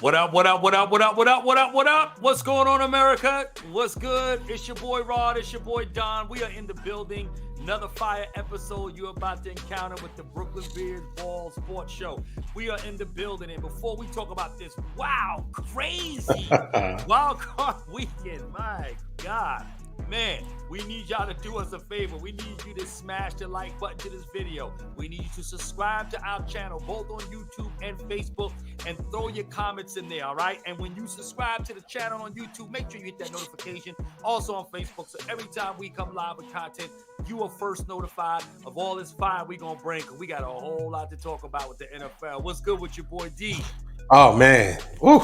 What up, what up, what up, what up, what up, what up, what up? What's going on, America? What's good? It's your boy Rod, it's your boy Don. We are in the building. Another fire episode you're about to encounter with the Brooklyn Beard Ball Sports Show. We are in the building, and before we talk about this, crazy Wildcard weekend, my God. Man, we need y'all to do us a favor. We need you to smash the like button to this video. We need you to subscribe to our channel, both on YouTube and Facebook, and throw your comments in there, all right? And when you subscribe to the channel on YouTube, make sure you hit that notification. Also on Facebook, so every time we come live with content, you are first notified of all this fire we gonna bring, because we got a whole lot to talk about with the NFL. What's good with your boy D? Oh, man. Woo.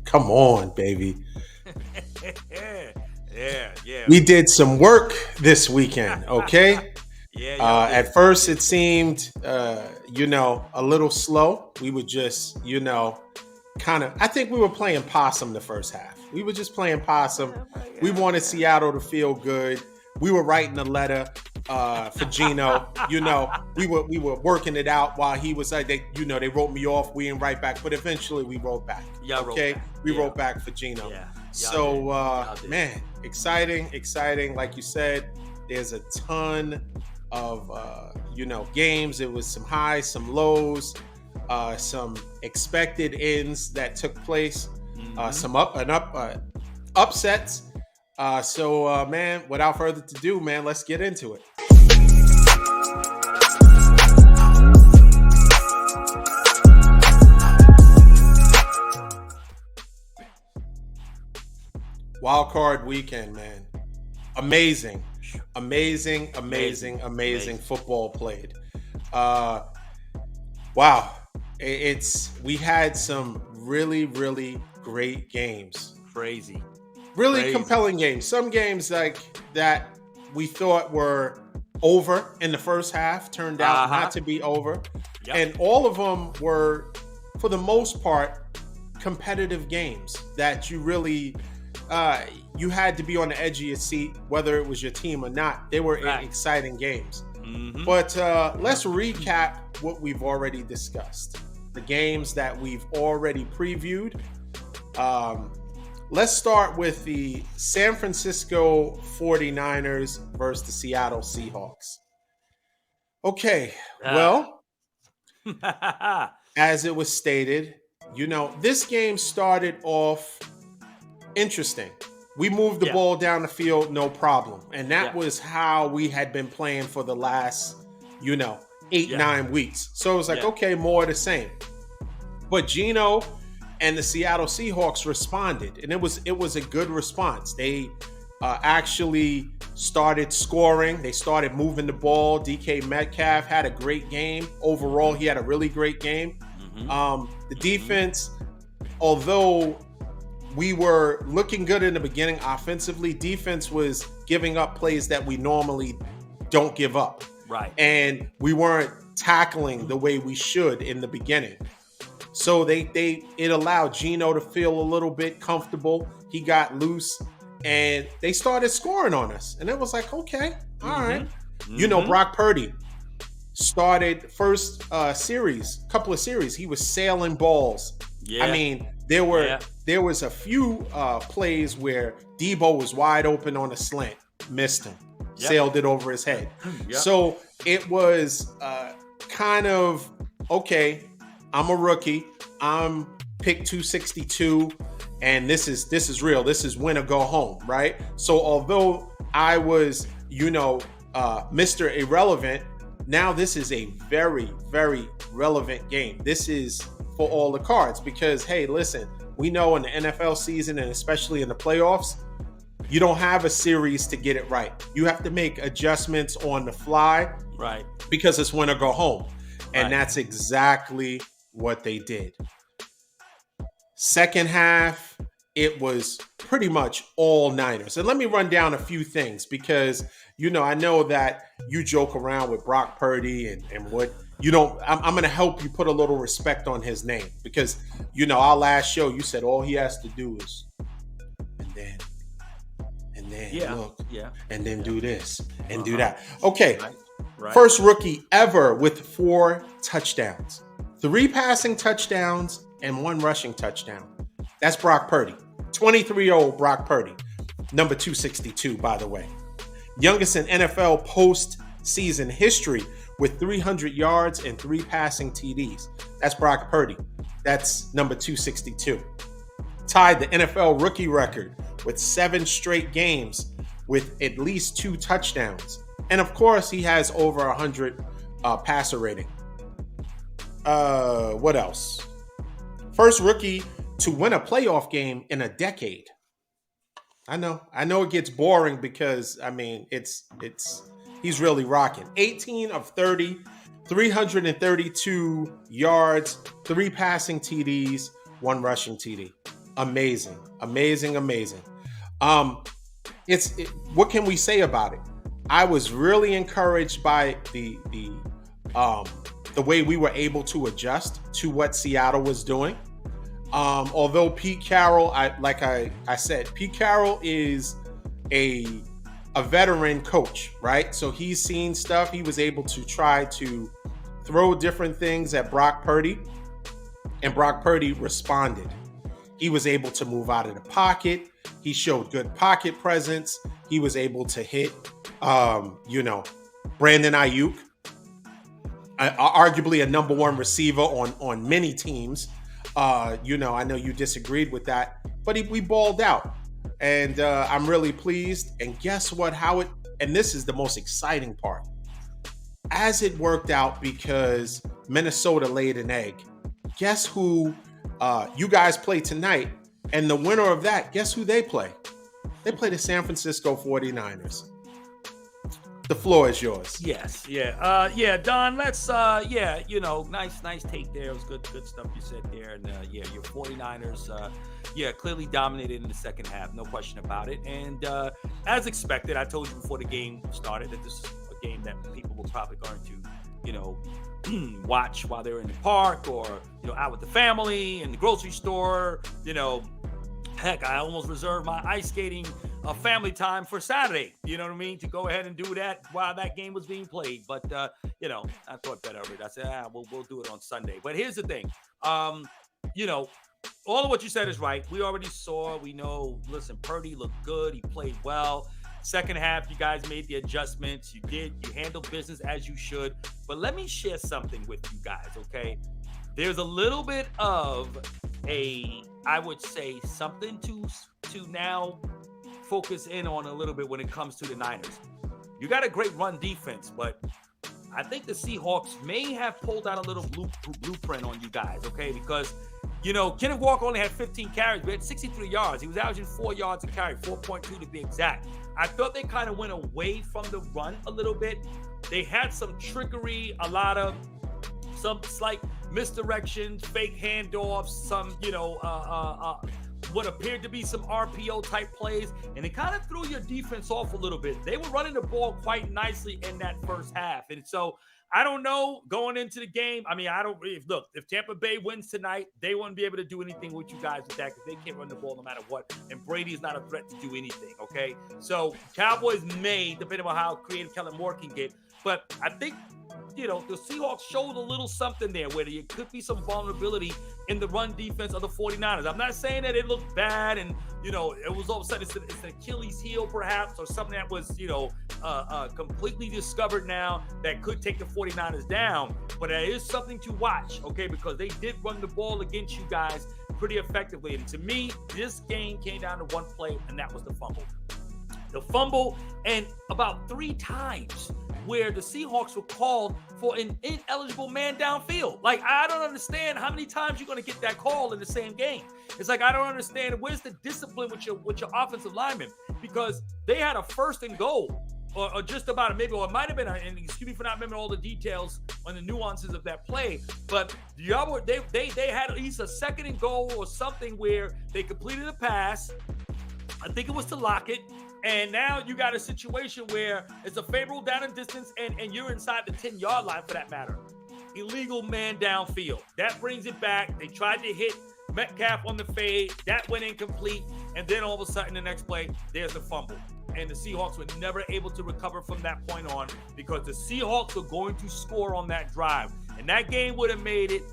Come on, baby. Yeah. We did some work this weekend, okay? At first, it seemed, a little slow. We were just, I think we were playing possum the first half. We were just playing possum. We wanted Seattle to feel good. We were writing a letter for Gino. We were working it out while he was like, they wrote me off. We didn't write back, but eventually we wrote back. We wrote back for Gino. Yeah. So, man, exciting. Like you said, there's a ton of, games. It was some highs, some lows, some expected ends that took place, some upsets. Man, without further ado, man, let's get into it. Wildcard weekend, man. Amazing football played. Wow. We had some really, really great games. Crazy. Compelling games. Some games like that we thought were over in the first half turned out not to be over. Yep. And all of them were, for the most part, competitive games that you really you had to be on the edge of your seat, whether it was your team or not. They were exciting games. Mm-hmm. But let's recap what we've already discussed. The games that we've already previewed. Let's start with the San Francisco 49ers versus the Seattle Seahawks. Okay, well, as it was stated, this game started off interesting. We moved the ball down the field, no problem. And that was how we had been playing for the last, 9 weeks. So it was like, okay, more of the same. But Gino and the Seattle Seahawks responded, and it was a good response. They actually started scoring. They started moving the ball. DK Metcalf had a great game. Overall, he had a really great game. Mm-hmm. The defense, although we were looking good in the beginning offensively, defense was giving up plays that we normally don't give up. Right. And we weren't tackling the way we should in the beginning. So it allowed Gino to feel a little bit comfortable. He couldn't loose, and they started scoring on us. And it was like, okay, all right. Mm-hmm. Brock Purdy started first couple of series. He was sailing balls. Yeah. I mean, there was a few plays where Debo was wide open on a slant, missed him, sailed it over his head. Yep. So it was kind of, okay, I'm a rookie. I'm pick 262, and this is real. This is win or go home, right? So although I was, Mr. Irrelevant, now this is a very, very relevant game. This is for all the cards because, hey, listen, we know in the NFL season and especially in the playoffs, you don't have a series to get it right. You have to make adjustments on the fly, right? Because it's win or go home, and that's exactly what they did. Second half, it was pretty much all Niners. And let me run down a few things because, I know that you joke around with Brock Purdy and what you don't. I'm going to help you put a little respect on his name because, our last show, you said all he has to do is and then look and then do this and do that. Okay. Right. First rookie ever with 4 touchdowns. 3 passing touchdowns and 1 rushing touchdown. That's Brock Purdy. 23-year-old Brock Purdy. Number 262, by the way. Youngest in NFL postseason history with 300 yards and 3 passing TDs. That's Brock Purdy. That's number 262. Tied the NFL rookie record with 7 straight games with at least 2 touchdowns. And of course, he has over 100 passer rating. What else? First rookie to win a playoff game in a decade. I know it gets boring because he's really rocking. 18 of 30, 332 yards, 3 passing TDs, 1 rushing TD. Amazing. What can we say about it? I was really encouraged by the way we were able to adjust to what Seattle was doing. Although Pete Carroll, I said, Pete Carroll is a veteran coach, right? So he's seen stuff. He was able to try to throw different things at Brock Purdy, and Brock Purdy responded. He was able to move out of the pocket. He showed good pocket presence. He was able to hit, Brandon Ayuk, arguably a number 1 receiver on many teams. I know you disagreed with that, but we balled out, and I'm really pleased. And guess what? And this is the most exciting part. As it worked out, because Minnesota laid an egg. Guess who you guys play tonight? And the winner of that, guess who they play? They play the San Francisco 49ers. The floor is yours. Yes, yeah. Don, let's nice take there. It was good stuff you said there. And your 49ers clearly dominated in the second half, no question about it. And as expected, I told you before the game started that this is a game that people were probably going to watch while they're in the park or out with the family in the grocery store. Heck, I almost reserved my ice skating family time for Saturday, to go ahead and do that while that game was being played. But, I thought better of it. I said, we'll do it on Sunday. But here's the thing. All of what you said is right. We already saw, we know, listen, Purdy looked good. He played well. Second half, you guys made the adjustments. You handled business as you should. But let me share something with you guys, okay? There's a little bit of I would say, something to now focus in on a little bit when it comes to the Niners. You got a great run defense, but I think the Seahawks may have pulled out a little blueprint on you guys, okay? Because, Kenneth Walker only had 15 carries, but had 63 yards. He was averaging 4 yards a carry, 4.2 to be exact. I thought they kind of went away from the run a little bit. They had some trickery, some slight misdirections, fake handoffs, some, what appeared to be some RPO type plays, and it kind of threw your defense off a little bit. They were running the ball quite nicely in that first half. And so I don't know going into the game. If Tampa Bay wins tonight, they won't be able to do anything with you guys with that because they can't run the ball no matter what. And Brady is not a threat to do anything. Okay. So Cowboys may, depending on how creative Kellen Moore can get, but I think, the Seahawks showed a little something there where there could be some vulnerability in the run defense of the 49ers. I'm not saying that it looked bad and, it was all of a sudden it's an Achilles heel perhaps or something that was, completely discovered now that could take the 49ers down. But there is something to watch, okay, because they did run the ball against you guys pretty effectively. And to me, this game came down to one play, and that was the fumble. The fumble, and about 3 times where the Seahawks were called for an ineligible man downfield. Like, I don't understand how many times you're going to get that call in the same game. It's like, I don't understand. Where's the discipline with your offensive linemen? Because they had a 1st and goal, or just about it, maybe, or it might have been, and excuse me for not remembering all the details on the nuances of that play, but they had at least a 2nd and goal or something where they completed a pass. I think it was to Lockett. And now you got a situation where it's a favorable down and distance, and you're inside the 10-yard line for that matter. Illegal man downfield. That brings it back. They tried to hit Metcalf on the fade. That went incomplete. And then all of a sudden, the next play, there's a fumble. And the Seahawks were never able to recover from that point on because the Seahawks were going to score on that drive. And that game would have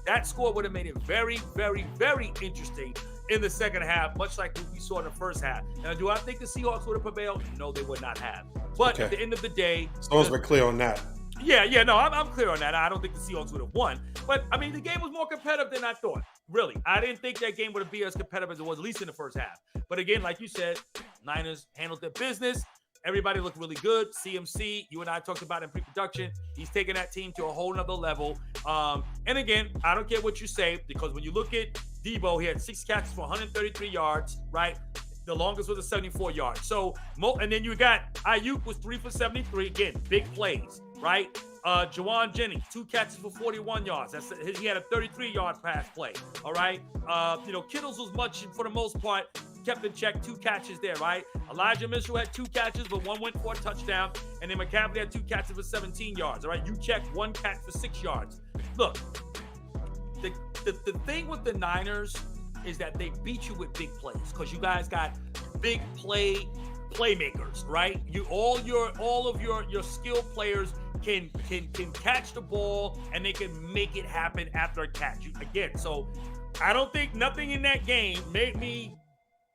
that score would have made it very, very, very interesting in the second half, much like what we saw in the first half. Now, do I think the Seahawks would have prevailed? No, they would not have. But at the end of the day, as long as we're clear on that. Yeah, no, I'm clear on that. I don't think the Seahawks would have won. But, I mean, the game was more competitive than I thought. Really. I didn't think that game would be as competitive as it was, at least in the first half. But again, like you said, Niners handled their business. Everybody looked really good. CMC, you and I talked about in pre-production. He's taking that team to a whole nother level. And again, I don't care what you say, because when you look at Debo, he had 6 catches for 133 yards, right? The longest was a 74 yards. So, and then you got Ayuk was 3 for 73. Again, big plays, right? Jawan Jennings, 2 catches for 41 yards. He had a 33-yard pass play. All right. Kittles was much for the most part kept in check, 2 catches there, right? Elijah Mitchell had 2 catches, but 1 went for a touchdown, and then McCaffrey had 2 catches for 17 yards. All right. You checked 1 catch for 6 yards. Look, the thing with the Niners is that they beat you with big plays because you guys got big playmakers, right? All of your skill players can catch the ball and they can make it happen after a catch. So I don't think nothing in that game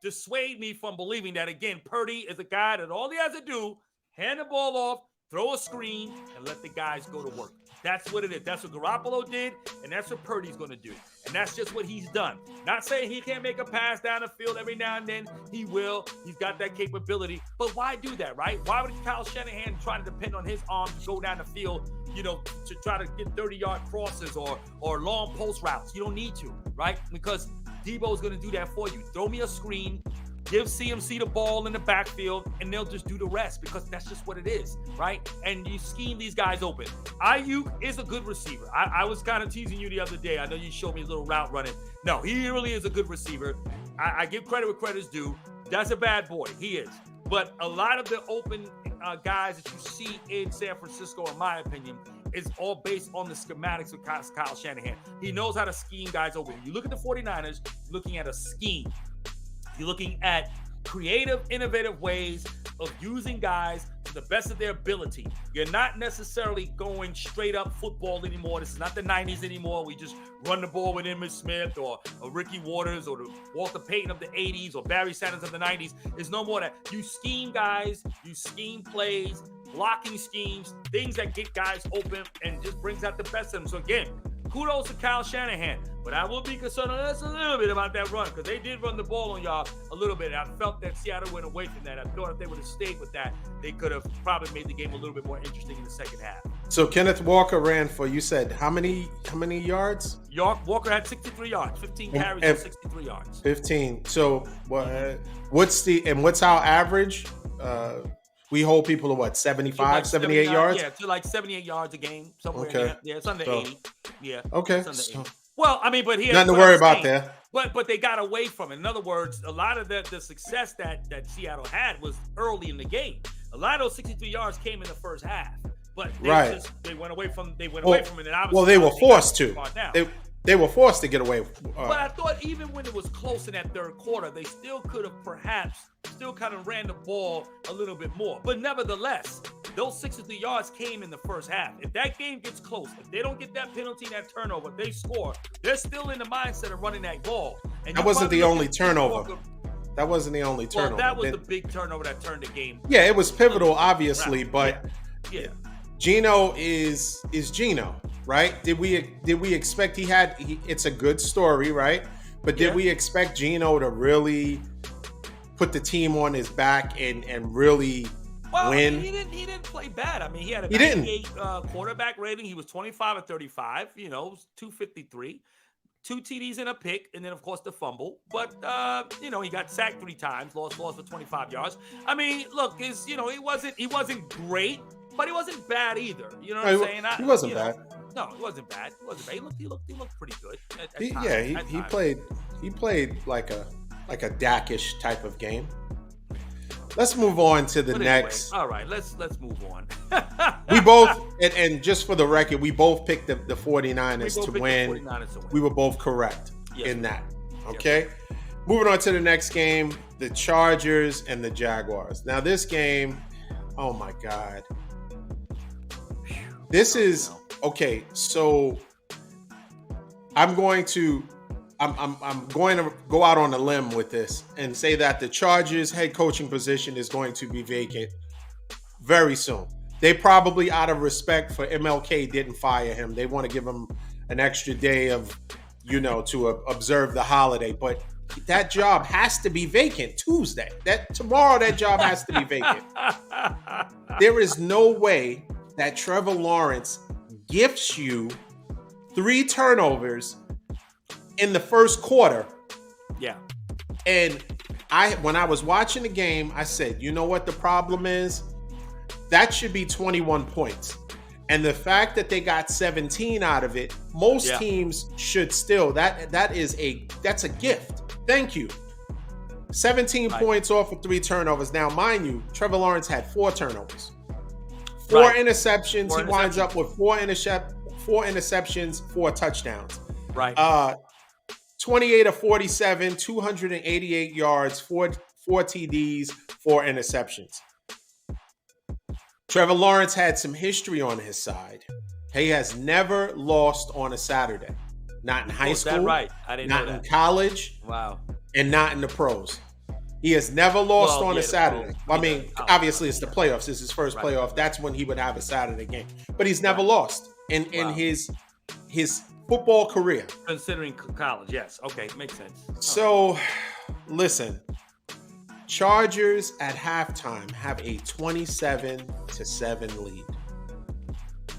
dissuade me from believing that, again, Purdy is a guy that all he has to do, hand the ball off, throw a screen, and let the guys go to work. That's what it is. That's what Garoppolo did, and that's what Purdy's going to do. And that's just what he's done. Not saying he can't make a pass down the field every now and then. He will. He's got that capability. But why do that, right? Why would Kyle Shanahan try to depend on his arm to go down the field, to try to get 30-yard crosses or long post routes? You don't need to, right? Because Debo's going to do that for you. Throw me a screen. Give CMC the ball in the backfield, and they'll just do the rest because that's just what it is, right? And you scheme these guys open. Ayuk is a good receiver. I was kind of teasing you the other day. I know you showed me a little route running. No, he really is a good receiver. I give credit where credit's due. That's a bad boy. He is. But a lot of the open guys that you see in San Francisco, in my opinion, is all based on the schematics of Kyle Shanahan. He knows how to scheme guys open. You look at the 49ers, you're looking at a scheme. You're looking at creative, innovative ways of using guys to the best of their ability. You're not necessarily going straight up football anymore. This is not the 90s anymore. We just run the ball with Emmitt Smith or Ricky Waters or the Walter Payton of the 80s or Barry Sanders of the 90s. There's no more of that. You scheme guys, you scheme plays, blocking schemes, things that get guys open and just brings out the best of them. So again, kudos to Kyle Shanahan, but I will be concerned just a little bit about that run because they did run the ball on y'all a little bit. I felt that Seattle went away from that. I thought if they would have stayed with that, they could have probably made the game a little bit more interesting in the second half. So Kenneth Walker ran for, you said, how many yards? Walker had 63 yards, 15 carries and 63 yards. 15. So what's our average? We hold people to what, 75, 78 yards? Yeah, to like 78 yards a game, somewhere in there. Yeah, it's under 80. Yeah. Okay. It's under 80. Well, I mean, but he had nothing to worry about there. But they got away from it. In other words, a lot of the success that Seattle had was early in the game. A lot of those 63 yards came in the first half. But they went away from it. And obviously, they were forced to. They were forced to get away. But I thought even when it was close in that third quarter, they still could have perhaps still kind of ran the ball a little bit more. But nevertheless, those 63 yards came in the first half. If that game gets close, if they don't get that penalty and that turnover, they score, they're still in the mindset of running that ball. And that wasn't the only turnover. That wasn't the only turnover. Well, that was the big turnover that turned the game. Yeah, it was pivotal, obviously, but yeah. Geno is Geno, right? Did we expect it's a good story, right? But did we expect Geno to really put the team on his back and really win? He didn't play bad. I mean, he had a 98 quarterback rating. He was 25 of 35, 253. 2 TDs and a pick, and then of course the fumble. But he got sacked 3 times, lost for 25 yards. I mean, look, he wasn't great, but he wasn't bad either. You know what I'm saying? He wasn't bad. No, he wasn't bad. He looked pretty good. He played like a Dak-ish type of game. Let's move on to the next. All right, let's move on. We both, and just for the record, we both picked the 49ers to win. We were both correct in that. Okay? Yes. Moving on to the next game, the Chargers and the Jaguars. Now this game, oh my God. This is, okay, so I'm going to go out on a limb with this and say that the Chargers head coaching position is going to be vacant very soon. They probably, out of respect for MLK, didn't fire him. They want to give him an extra day of, to observe the holiday. But that job has to be vacant Tuesday. Tomorrow that job has to be vacant. There is no way that Trevor Lawrence gifts you 3 turnovers in the first quarter. Yeah. And when I was watching the game, I said, you know what the problem is? That should be 21 points. And the fact that they got 17 out of it, most teams should still. That's a gift. Thank you. 17 points off of 3 turnovers. Now, mind you, Trevor Lawrence had 4 turnovers. 4 interceptions. He winds up with 4 interceptions, 4 touchdowns. Right. 28 of 47, 288 yards, 4 TDs, 4 interceptions. Trevor Lawrence had some history on his side. He has never lost on a Saturday. Not in high school. Is that right? I didn't know that. Not in college. Wow. And not in the pros. He has never lost on a Saturday. Obviously it's the playoffs. It's his first playoff. That's when he would have a Saturday game. But he's never lost in his football career. Considering college, yes. Okay, makes sense. So, listen. Chargers at halftime have a 27-7 lead.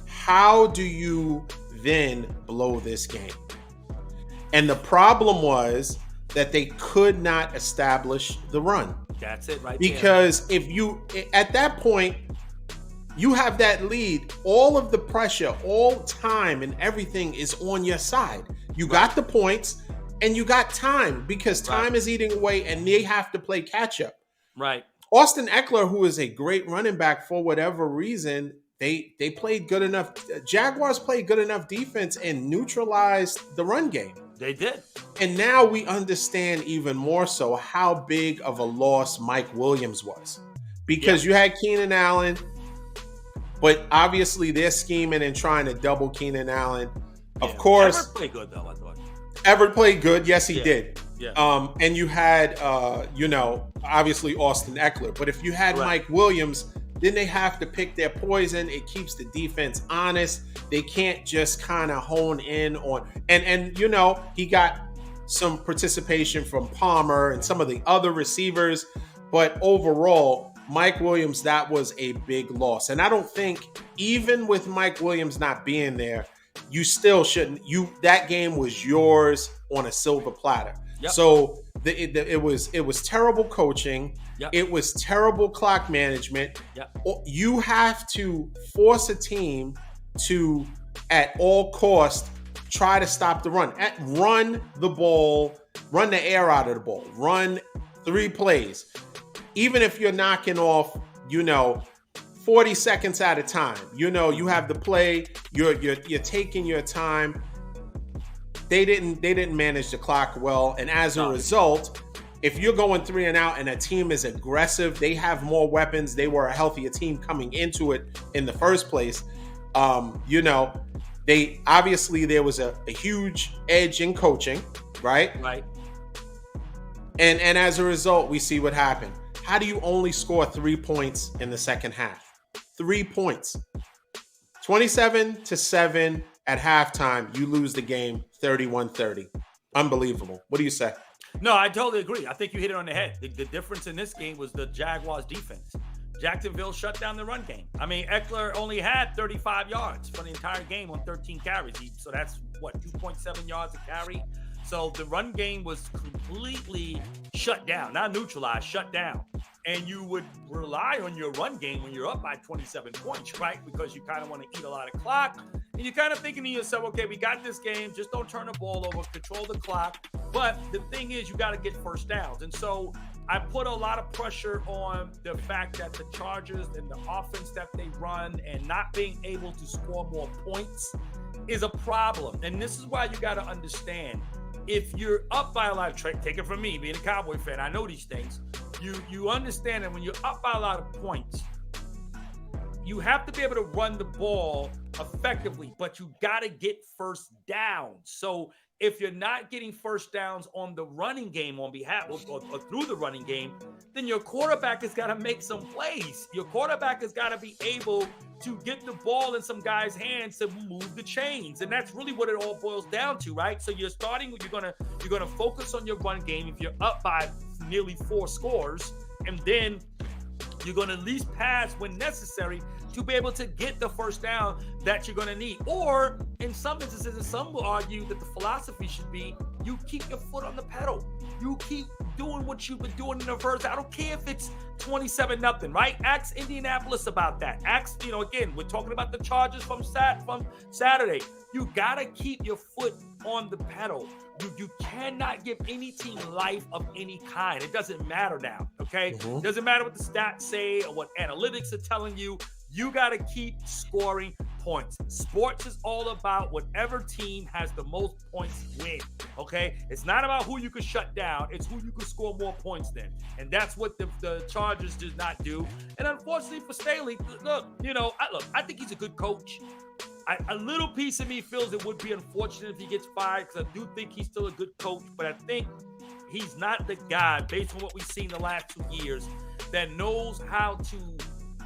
How do you then blow this game? And the problem was that they could not establish the run. That's it right because there. At that point, you have that lead, all of the pressure, all time and everything is on your side. You got the points and you got time because time is eating away and they have to play catch up. Right. Austin Eckler, who is a great running back for whatever reason, they played good enough. Jaguars played good enough defense and neutralized the run game. They did. And now we understand even more so how big of a loss Mike Williams was. Because you had Keenan Allen, but obviously they're scheming and trying to double Keenan Allen. Of course. Everett played good, though, I thought. Everett played good. Yes, he did. Yeah. And you had, obviously Austin Eckler. But if you had Mike Williams, then they have to pick their poison. It keeps the defense honest. They can't just kind of hone in on and he got some participation from Palmer and some of the other receivers. But overall, Mike Williams, that was a big loss. And I don't think even with Mike Williams not being there, you still shouldn't. That game was yours on a silver platter. Yep. So it was terrible coaching. Yep. It was terrible clock management. Yep. You have to force a team to, at all costs, try to stop the run. Run the ball, run the air out of the ball, run 3 plays. Even if you're knocking off, 40 seconds at a time, you have the play, you're taking your time. They didn't manage the clock well, and as a result, if you're going 3 and out and a team is aggressive, they have more weapons. They were a healthier team coming into it in the first place. They obviously there was a huge edge in coaching, right? Right. And as a result, we see what happened. How do you only score 3 points in the second half? 3 points. 27-7 at halftime. You lose the game 31-30. Unbelievable. What do you say? No, I totally agree. I think you hit it on the head. The difference in this game was the Jaguars' defense. Jacksonville shut down the run game. I mean, Eckler only had 35 yards for the entire game on 13 carries. So that's, 2.7 yards a carry? So the run game was completely shut down, not neutralized, shut down. And you would rely on your run game when you're up by 27 points, right? Because you kind of want to eat a lot of clock. And you're kind of thinking to yourself, okay, we got this game. Just don't turn the ball over, control the clock. But the thing is, you got to get first downs. And so I put a lot of pressure on the fact that the Chargers and the offense that they run and not being able to score more points is a problem. And this is why you got to understand, if you're up by a lot, take it from me, being a Cowboy fan, I know these things. You understand that when you're up by a lot of points, you have to be able to run the ball effectively, but you got to get first down. So if you're not getting first downs on the running game on behalf or through the running game, then your quarterback has got to make some plays. Your quarterback has got to be able to get the ball in some guys' hands to move the chains. And that's really what it all boils down to, right? So you're gonna focus on your run game if you're up by nearly 4 scores, and then you're going to at least pass when necessary to be able to get the first down that you're going to need. Or in some instances, and some will argue that the philosophy should be you keep your foot on the pedal. You keep doing what you've been doing in the first. I don't care if it's 27-0, right? Ask Indianapolis about that. Ask, again, we're talking about the Chargers from Saturday. You got to keep your foot on the pedal. You cannot give any team life of any kind. It doesn't matter now, okay? It doesn't matter what the stats say or what analytics are telling you. You got to keep scoring points. Sports is all about whatever team has the most points win, okay? It's not about who you can shut down. It's who you can score more points than. And that's what the Chargers did not do. And unfortunately for Staley, I think he's a good coach. A little piece of me feels it would be unfortunate if he gets fired because I do think he's still a good coach, but I think he's not the guy, based on what we've seen the last 2 years, that knows how to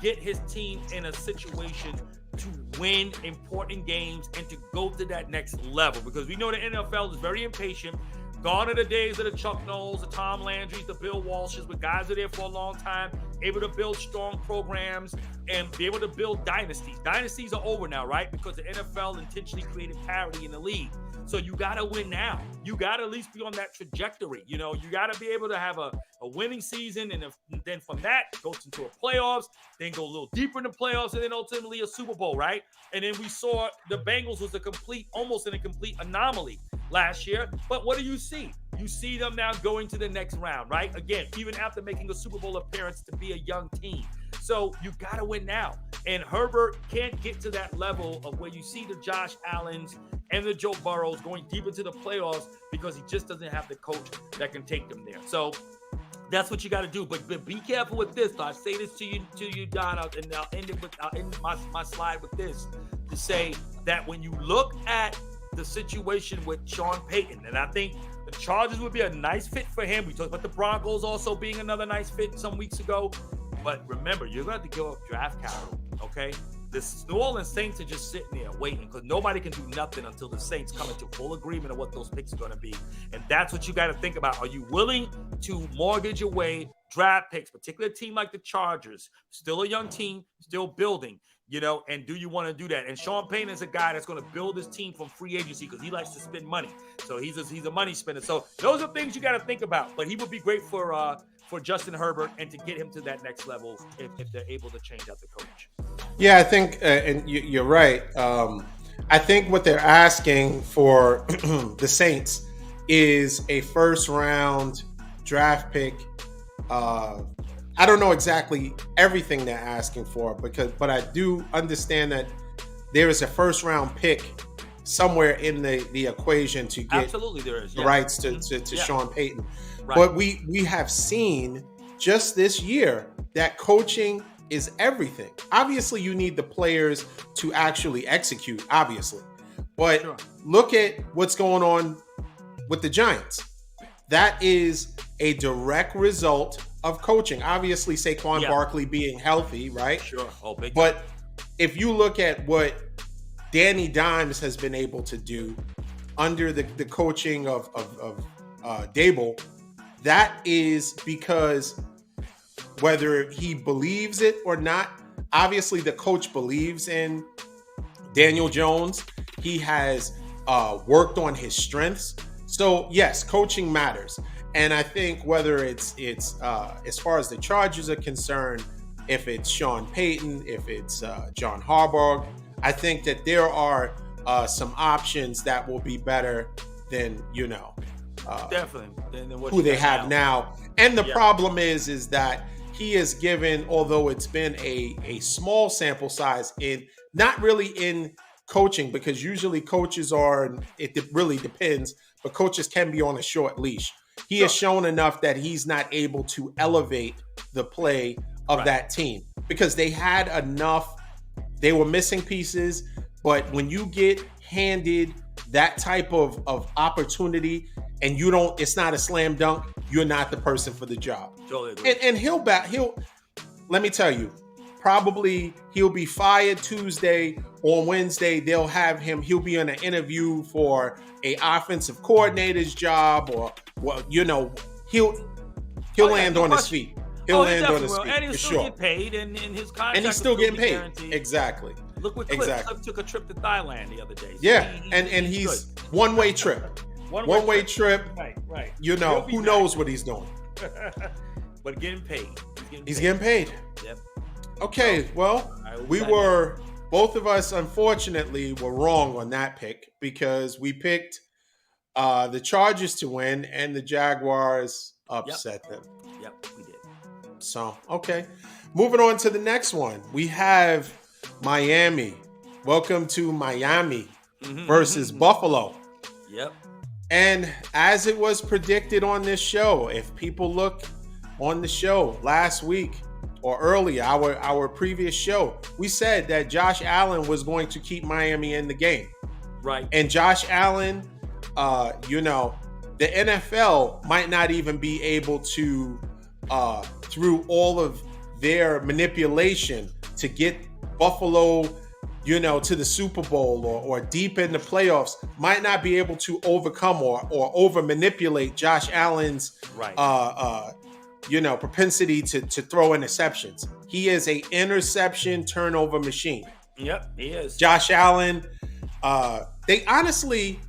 get his team in a situation to win important games and to go to that next level. Because we know the NFL is very impatient. Gone are the days of the Chuck Knowles, the Tom Landrys, the Bill Walshes, where guys are there for a long time, able to build strong programs and be able to build dynasties. Dynasties are over now, right? Because the NFL intentionally created parity in the league. So you got to win now. You got to at least be on that trajectory. You got to be able to have a winning season, and then from that, goes into a playoffs, then go a little deeper in the playoffs, and then ultimately a Super Bowl, right? And then we saw the Bengals was almost a complete anomaly last year. But what do you see? You see them now going to the next round, right? Again, even after making a Super Bowl appearance to be a young team. So you got to win now. And Herbert can't get to that level of where you see the Josh Allens and the Joe Burrows going deep into the playoffs because he just doesn't have the coach that can take them there. So that's what you got to do. But be careful with this. So I say this to you, Don, and I'll end my slide with this to say that when you look at the situation with Sean Payton, and I think the Chargers would be a nice fit for him. We talked about the Broncos also being another nice fit some weeks ago. But remember, you're going to have to give up draft capital, okay? The New Orleans Saints are just sitting there waiting because nobody can do nothing until the Saints come into full agreement of what those picks are going to be. And that's what you got to think about. Are you willing to mortgage away draft picks, particularly a team like the Chargers, still a young team, still building, and do you want to do that? And Sean Payton is a guy that's going to build his team from free agency because he likes to spend money. So he's a money spender. So those are things you got to think about. But he would be great for Justin Herbert and to get him to that next level if they're able to change out the coach. Yeah, I think, and you're right. I think what they're asking for the Saints is a first-round draft pick. I don't know exactly everything they're asking for, but I do understand that there is a first-round pick somewhere in the equation to get absolutely there is the rights to Sean Payton. Right. But we have seen just this year that coaching is everything. Obviously, you need the players to actually execute, obviously. But look at what's going on with the Giants. That is a direct result of coaching. Obviously, Saquon Barkley being healthy, right? Sure. Oh, big. But if you look at what Danny Dimes has been able to do under the coaching of Dable, that is because whether he believes it or not, obviously the coach believes in Daniel Jones. He has worked on his strengths. So yes, coaching matters. And I think whether it's as far as the Chargers are concerned, if it's Sean Payton, if it's John Harbaugh, I think that there are some options that will be better than definitely than who they have now. And the problem is that he has given, although it's been a small sample size, in not really in coaching, because usually coaches are, it really depends, but coaches can be on a short leash. He has shown enough that he's not able to elevate the play of that team because they had enough. They were missing pieces, but when you get handed that type of opportunity and it's not a slam dunk, you're not the person for the job. Totally agree. And let me tell you, probably he'll be fired Tuesday. On Wednesday, he'll be on an interview for a offensive coordinator's job, or he'll land on his feet. He'll land on his feet, and he'll for still sure. get paid, and his contract. And he's still getting paid. Guaranteed. Exactly. Look what Cliff took a trip to Thailand the other day. So yeah, and he's one-way trip. One-way trip. Right. Who knows what he's doing? But getting paid. He's getting paid. Yep. Okay, both of us, unfortunately, were wrong on that pick because we picked the Chargers to win and the Jaguars upset them. Yep, we did. So, okay. Moving on to the next one. We have Miami. Welcome to Miami versus Buffalo. Yep. And as it was predicted on this show, if people look on the show last week or earlier, our previous show, we said that Josh Allen was going to keep Miami in the game. Right. And Josh Allen, the NFL might not even be able to, through all of their manipulation to get Buffalo, to the Super Bowl or deep in the playoffs, might not be able to overcome or over manipulate Josh Allen's propensity to throw interceptions. He is a interception turnover machine. Yep, he is. Josh Allen, they honestly,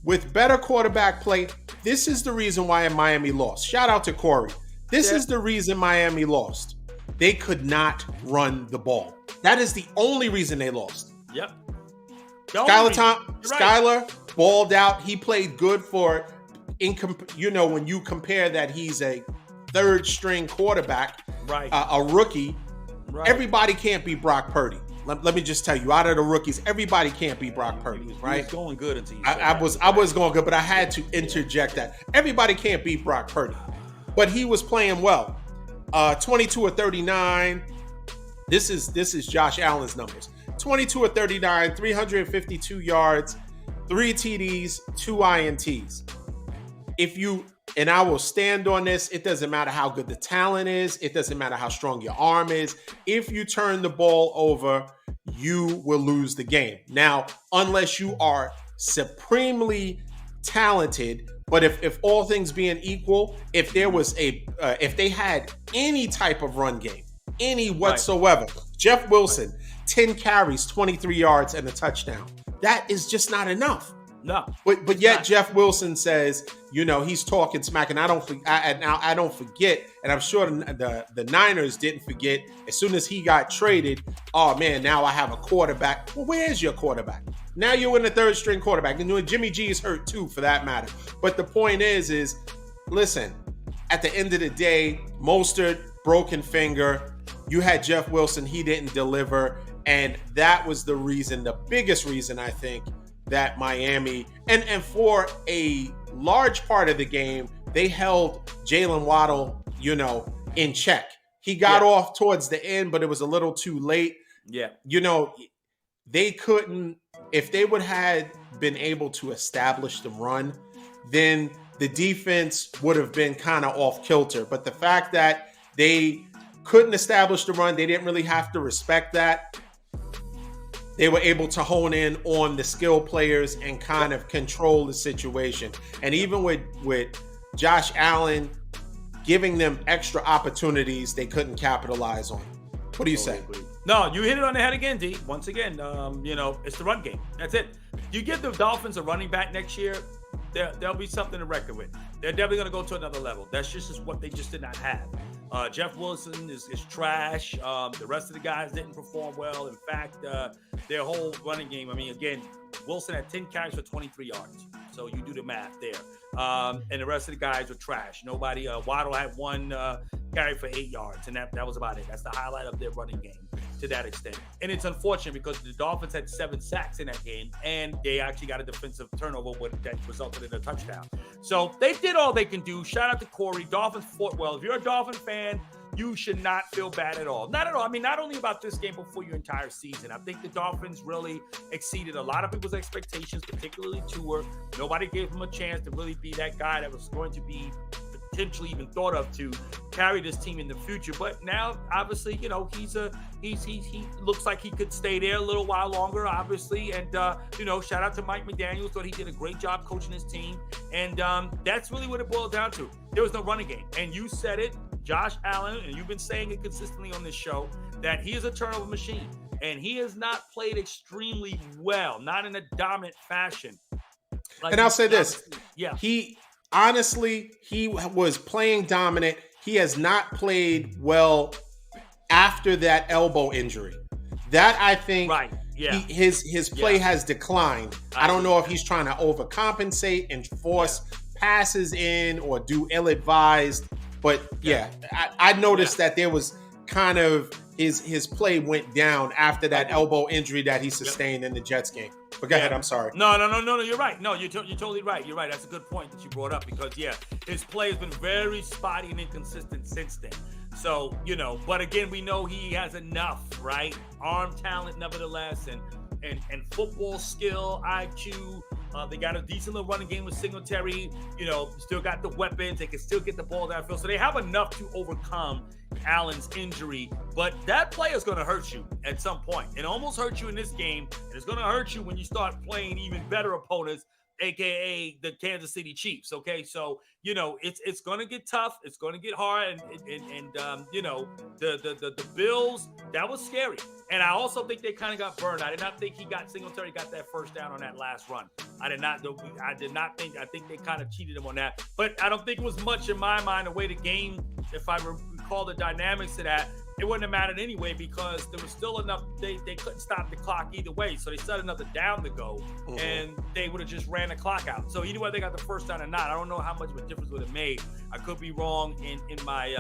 with better quarterback play, this is the reason why Miami lost. Shout out to Corey. This is the reason Miami lost. They could not run the ball. That is the only reason they lost. Yep. Skylar balled out. He played good for, when you compare that he's a third string quarterback, right? A rookie. Right. Everybody can't be Brock Purdy. Let me just tell you, out of the rookies, everybody can't be Brock Purdy, right? He was going good until I was going good, but I had to interject that. Everybody can't beat Brock Purdy. But he was playing well. 22 or 39. This is Josh Allen's numbers. 22 or 39, 352 yards, 3 TDs, 2 INTs. And I will stand on this, it doesn't matter how good the talent is. It doesn't matter how strong your arm is. If you turn the ball over, you will lose the game. Now, unless you are supremely talented, but if all things being equal, if there was if they had any type of run game, any whatsoever, Jeff Wilson, 10 carries, 23 yards, and a touchdown. That is just not enough. No, but yet Jeff Wilson says, he's talking smack, and I don't forget, and I'm sure the Niners didn't forget. As soon as he got traded, oh man, now I have a quarterback. Well, where's your quarterback? Now you're in the third string quarterback, and Jimmy G is hurt too, for that matter. But the point is, listen, at the end of the day, Mostert, broken finger. You had Jeff Wilson, he didn't deliver, and that was the reason, the biggest reason, I think, that Miami, and for a large part of the game, they held Jalen Waddle, in check. He got off towards the end, but it was a little too late. Yeah. They couldn't, if they would have been able to establish the run, then the defense would have been kind of off kilter. But the fact that they couldn't establish the run, they didn't really have to respect that. They were able to hone in on the skill players and kind of control the situation. And even with Josh Allen giving them extra opportunities, they couldn't capitalize on. What do you say? No, you hit it on the head again, D. Once again, it's the run game. That's it. You give the Dolphins a running back next year, there'll be something to reckon with. They're definitely going to go to another level. That's just what they just did not have. Jeff Wilson is trash. The rest of the guys didn't perform well. In fact, their whole running game, again, Wilson had 10 carries for 23 yards. So you do the math there. And the rest of the guys were trash. Nobody, Waddle had 1 carry for 8 yards, and that was about it. That's the highlight of their running game to that extent. And it's unfortunate because the Dolphins had 7 sacks in that game, and they actually got a defensive turnover that resulted in a touchdown. So they did all they can do. Shout out to Corey. Dolphins fought well. If you're a Dolphin fan, you should not feel bad at all. Not at all. I mean, not only about this game, but for your entire season. I think the Dolphins really exceeded a lot of people's expectations, particularly Tua. Nobody gave him a chance to really be that guy that was going to be potentially even thought of to carry this team in the future. But now, obviously, he looks like he could stay there a little while longer, obviously. And shout out to Mike McDaniels. Thought he did a great job coaching his team. And that's really what it boiled down to. There was no running game. And you said it, Josh Allen, and you've been saying it consistently on this show, that he is a turnover machine. And he has not played extremely well, not in a dominant fashion. And I'll say this. Yeah. Honestly, he was playing dominant. He has not played well after that elbow injury. That, I think, right. Yeah. his play has declined. I don't know if he's trying to overcompensate and force passes in or do ill-advised. But I noticed that there was kind of his play went down after that elbow injury that he sustained in the Jets game. But go ahead. I'm sorry. No. You're right. No, you're totally right. You're right. That's a good point that you brought up because, his play has been very spotty and inconsistent since then. So, but again, we know he has enough, right? Arm talent, nevertheless, and football skill, IQ. They got a decent little running game with Singletary. Still got the weapons. They can still get the ball downfield. So they have enough to overcome Allen's injury. But that play is going to hurt you at some point. It almost hurt you in this game. And it's going to hurt you when you start playing even better opponents, a.k.a. the Kansas City Chiefs, okay? So, it's going to get tough. It's going to get hard. And the Bills, that was scary. And I also think they kind of got burned. I did not think Singletary got that first down on that last run. I think they kind of cheated him on that. But I don't think it was much in my mind the way the game, if I recall the dynamics of that, it wouldn't have mattered anyway because there was still enough. They couldn't stop the clock either way. So they set another down to go, and they would have just ran the clock out. So either way they got the first down or not, I don't know how much of a difference would have made. I could be wrong in my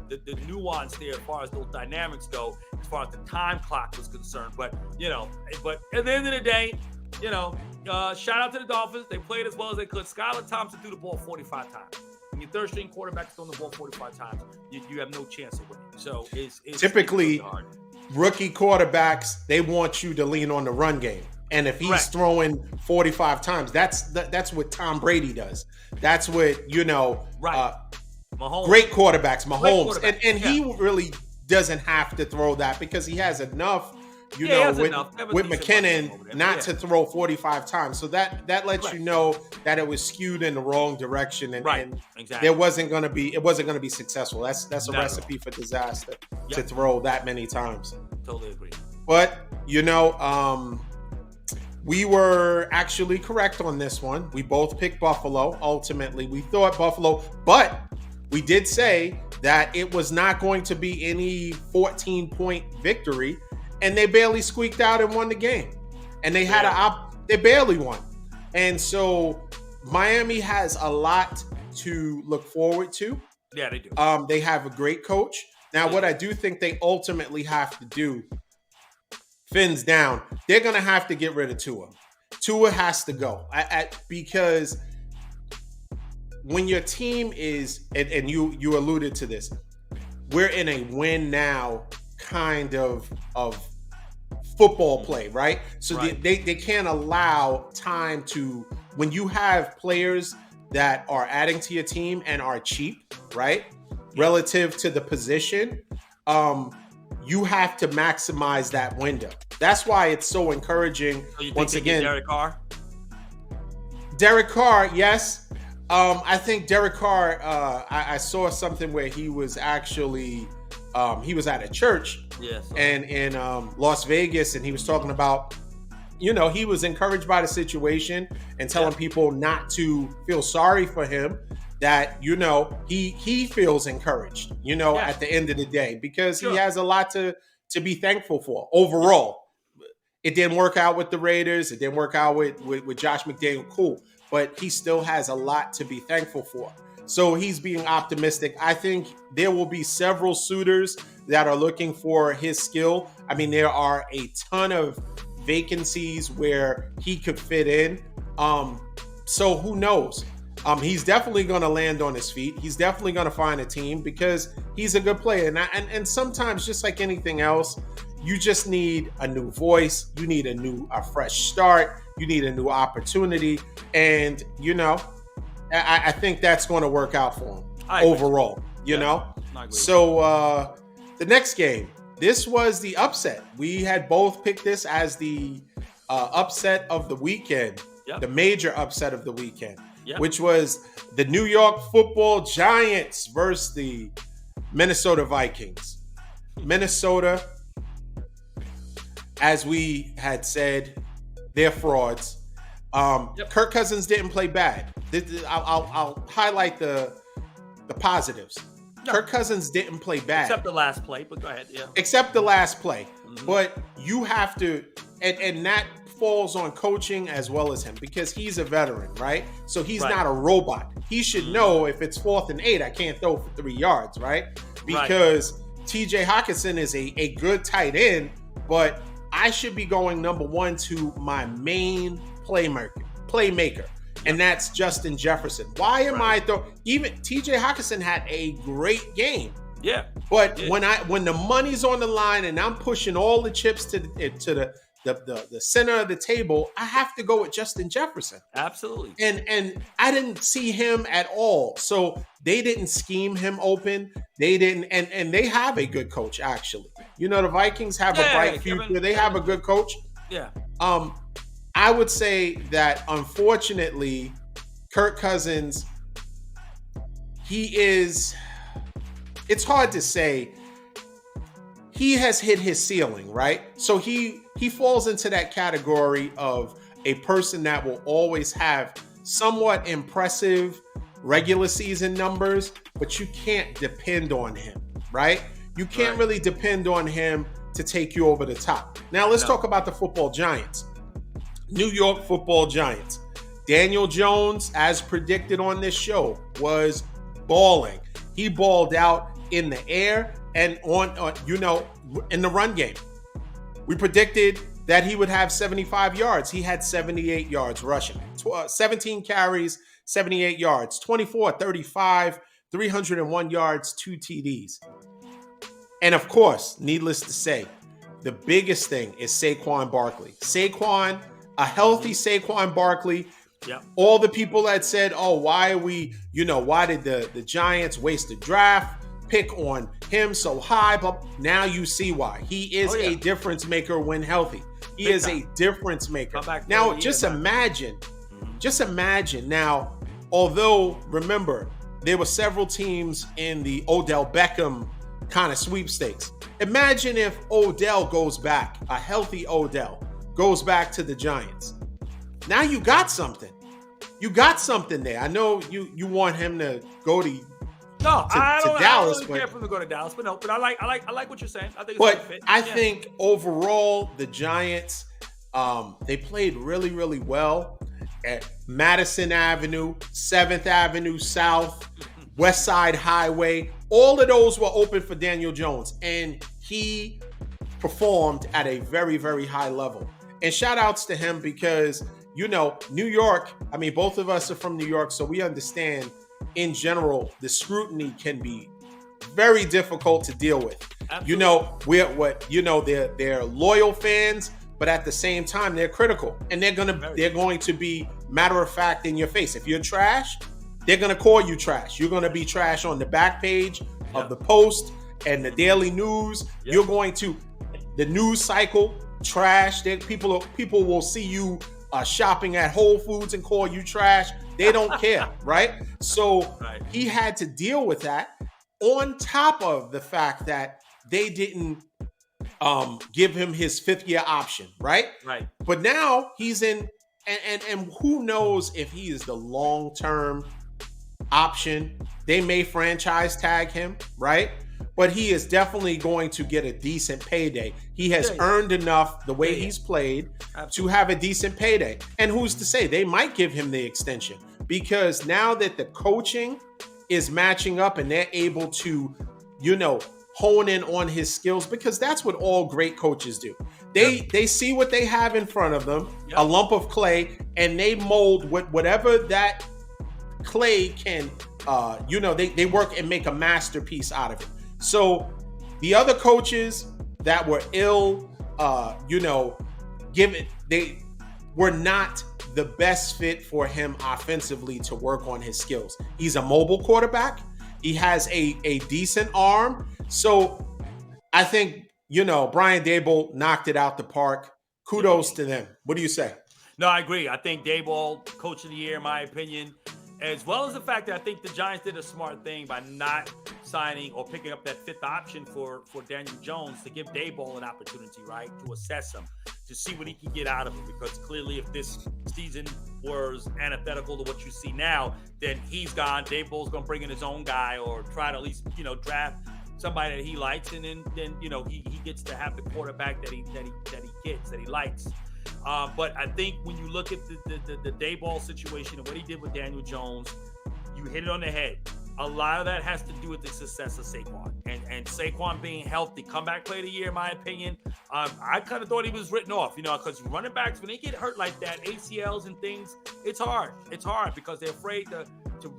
the nuance there as far as those dynamics go, as far as the time clock was concerned. But at the end of the day, shout out to the Dolphins. They played as well as they could. Skylar Thompson threw the ball 45 times. When your third-string quarterback is throwing the ball 45 times, you have no chance of winning. So it's typically hard. Rookie quarterbacks, they want you to lean on the run game. And if he's throwing 45 times, that's what Tom Brady does. That's what, Mahomes. Great quarterbacks, Mahomes. And he really doesn't have to throw that because he has enough, with McKinnon not to throw 45 times. So that lets you know that it was skewed in the wrong direction and exactly. It wasn't going to be successful. That's a recipe for disaster to throw that many times. Totally agree. But, we were actually correct on this one. We both picked Buffalo. Ultimately, we thought Buffalo, but we did say that it was not going to be any 14-point victory, and they barely squeaked out and won the game. And they they barely won. And so Miami has a lot to look forward to. Yeah, they do. They have a great coach. Now, what I do think they ultimately have to do, fins down, they're going to have to get rid of Tua. Tua has to go because when your team is, and you alluded to this, we're in a win now kind of football play, right? So they can't allow time to, when you have players that are adding to your team and are cheap, right? Relative to the position, you have to maximize that window. That's why it's so encouraging. So you once again, Derek Carr, yes. I think Derek Carr, I saw something where he was actually, he was at a church and in Las Vegas, and he was talking about, he was encouraged by the situation and telling people not to feel sorry for him, that, he feels encouraged, at the end of the day, because he has a lot to be thankful for overall. It didn't work out with the Raiders. It didn't work out with Josh McDaniel. Cool. But he still has a lot to be thankful for. So he's being optimistic. I think there will be several suitors that are looking for his skill. I mean, there are a ton of vacancies where he could fit in. So who knows? He's definitely going to land on his feet. He's definitely going to find a team because he's a good player. And sometimes, just like anything else, you just need a new voice. You need a fresh start. You need a new opportunity. And, I think that's going to work out for him overall, you know? So the next game, this was the upset. We had both picked this as the upset of the weekend, the major upset of the weekend, which was the New York Football Giants versus the Minnesota Vikings. Minnesota, as we had said, they're frauds. Kirk Cousins didn't play bad. I'll highlight the positives. No. Kirk Cousins didn't play bad. Except the last play, but go ahead. Yeah. Except the last play. Mm-hmm. But you have to, and that falls on coaching as well as him because he's a veteran, right? So he's not a robot. He should know if it's 4th and 8, I can't throw for 3 yards, right? Because TJ Hockenson is a good tight end, but I should be going number 1 to my main playmaker. And that's Justin Jefferson. Why am I even TJ Hockenson had a great game. Yeah. But when the money's on the line and I'm pushing all the chips to the center of the table, I have to go with Justin Jefferson. Absolutely. And I didn't see him at all. So they didn't scheme him open. They didn't, and they have a good coach, actually. The Vikings have a bright future. They have a good coach. Yeah. I would say that, unfortunately, Kirk Cousins, it's hard to say. He has hit his ceiling, right? So he falls into that category of a person that will always have somewhat impressive regular season numbers, but you can't depend on him, right? You can't really depend on him to take you over the top. Now let's talk about the football Giants. New York Football Giants. Daniel Jones, as predicted on this show, was balling. He balled out in the air and in the run game. We predicted that he would have 75 yards. He had 78 yards rushing. 17 carries, 78 yards. 24, 35, 301 yards, 2 TDs. And of course, needless to say, the biggest thing is Saquon Barkley. A healthy Saquon Barkley. Yeah. All the people that said, why did the Giants waste the draft pick on him so high? But now you see why. He is a difference maker when healthy. He is a difference maker. Now, just imagine. Now, although, remember, there were several teams in the Odell Beckham kind of sweepstakes. Imagine if Odell goes back, a healthy Odell goes back to the Giants. Now you got something. You got something there. I know you want him to go to Dallas. I don't really care for him to go to Dallas, but I like what you're saying. I think it's fit. I think overall the Giants, they played really, really well at Madison Avenue, 7th Avenue South, West Side Highway. All of those were open for Daniel Jones, and he performed at a very, very high level. And shout outs to him because, New York, both of us are from New York, so we understand in general, the scrutiny can be very difficult to deal with. Absolutely. They're loyal fans, but at the same time, they're critical and they're going to be matter of fact in your face. If you're trash, they're going to call you trash. You're going to be trash on the back page of the Post and the Daily News. You're going to the news cycle trash. People will see you shopping at Whole Foods and call you trash. They don't care, right? So he had to deal with that on top of the fact that they didn't give him his 5th-year option, right? Right. But now he's in, and who knows if he is the long-term option. They may franchise tag him, right? But he is definitely going to get a decent payday. He has earned enough the way he's played to have a decent payday. And who's to say they might give him the extension? Because now that the coaching is matching up and they're able to, hone in on his skills, because that's what all great coaches do. They see what they have in front of them, a lump of clay, and they mold whatever that Clay can, they work and make a masterpiece out of it. So the other coaches that were ill, they were not the best fit for him offensively to work on his skills. He's a mobile quarterback. He has a decent arm. So I think, Brian Daboll knocked it out the park. Kudos to them. What do you say? No, I agree. I think Daboll, coach of the year, in my opinion, as well as the fact that I think the Giants did a smart thing by not signing or picking up that fifth option for Daniel Jones to give Daboll an opportunity, right, to assess him, to see what he can get out of him. Because clearly, if this season was antithetical to what you see now, then he's gone. Daboll's going to bring in his own guy or try to at least, draft somebody that he likes, and then he gets to have the quarterback that he likes. But I think when you look at the Daboll situation and what he did with Daniel Jones, you hit it on the head. A lot of that has to do with the success of Saquon. And Saquon being healthy, comeback player of the year, in my opinion, I kind of thought he was written off, because running backs, when they get hurt like that, ACLs and things, it's hard. It's hard because they're afraid to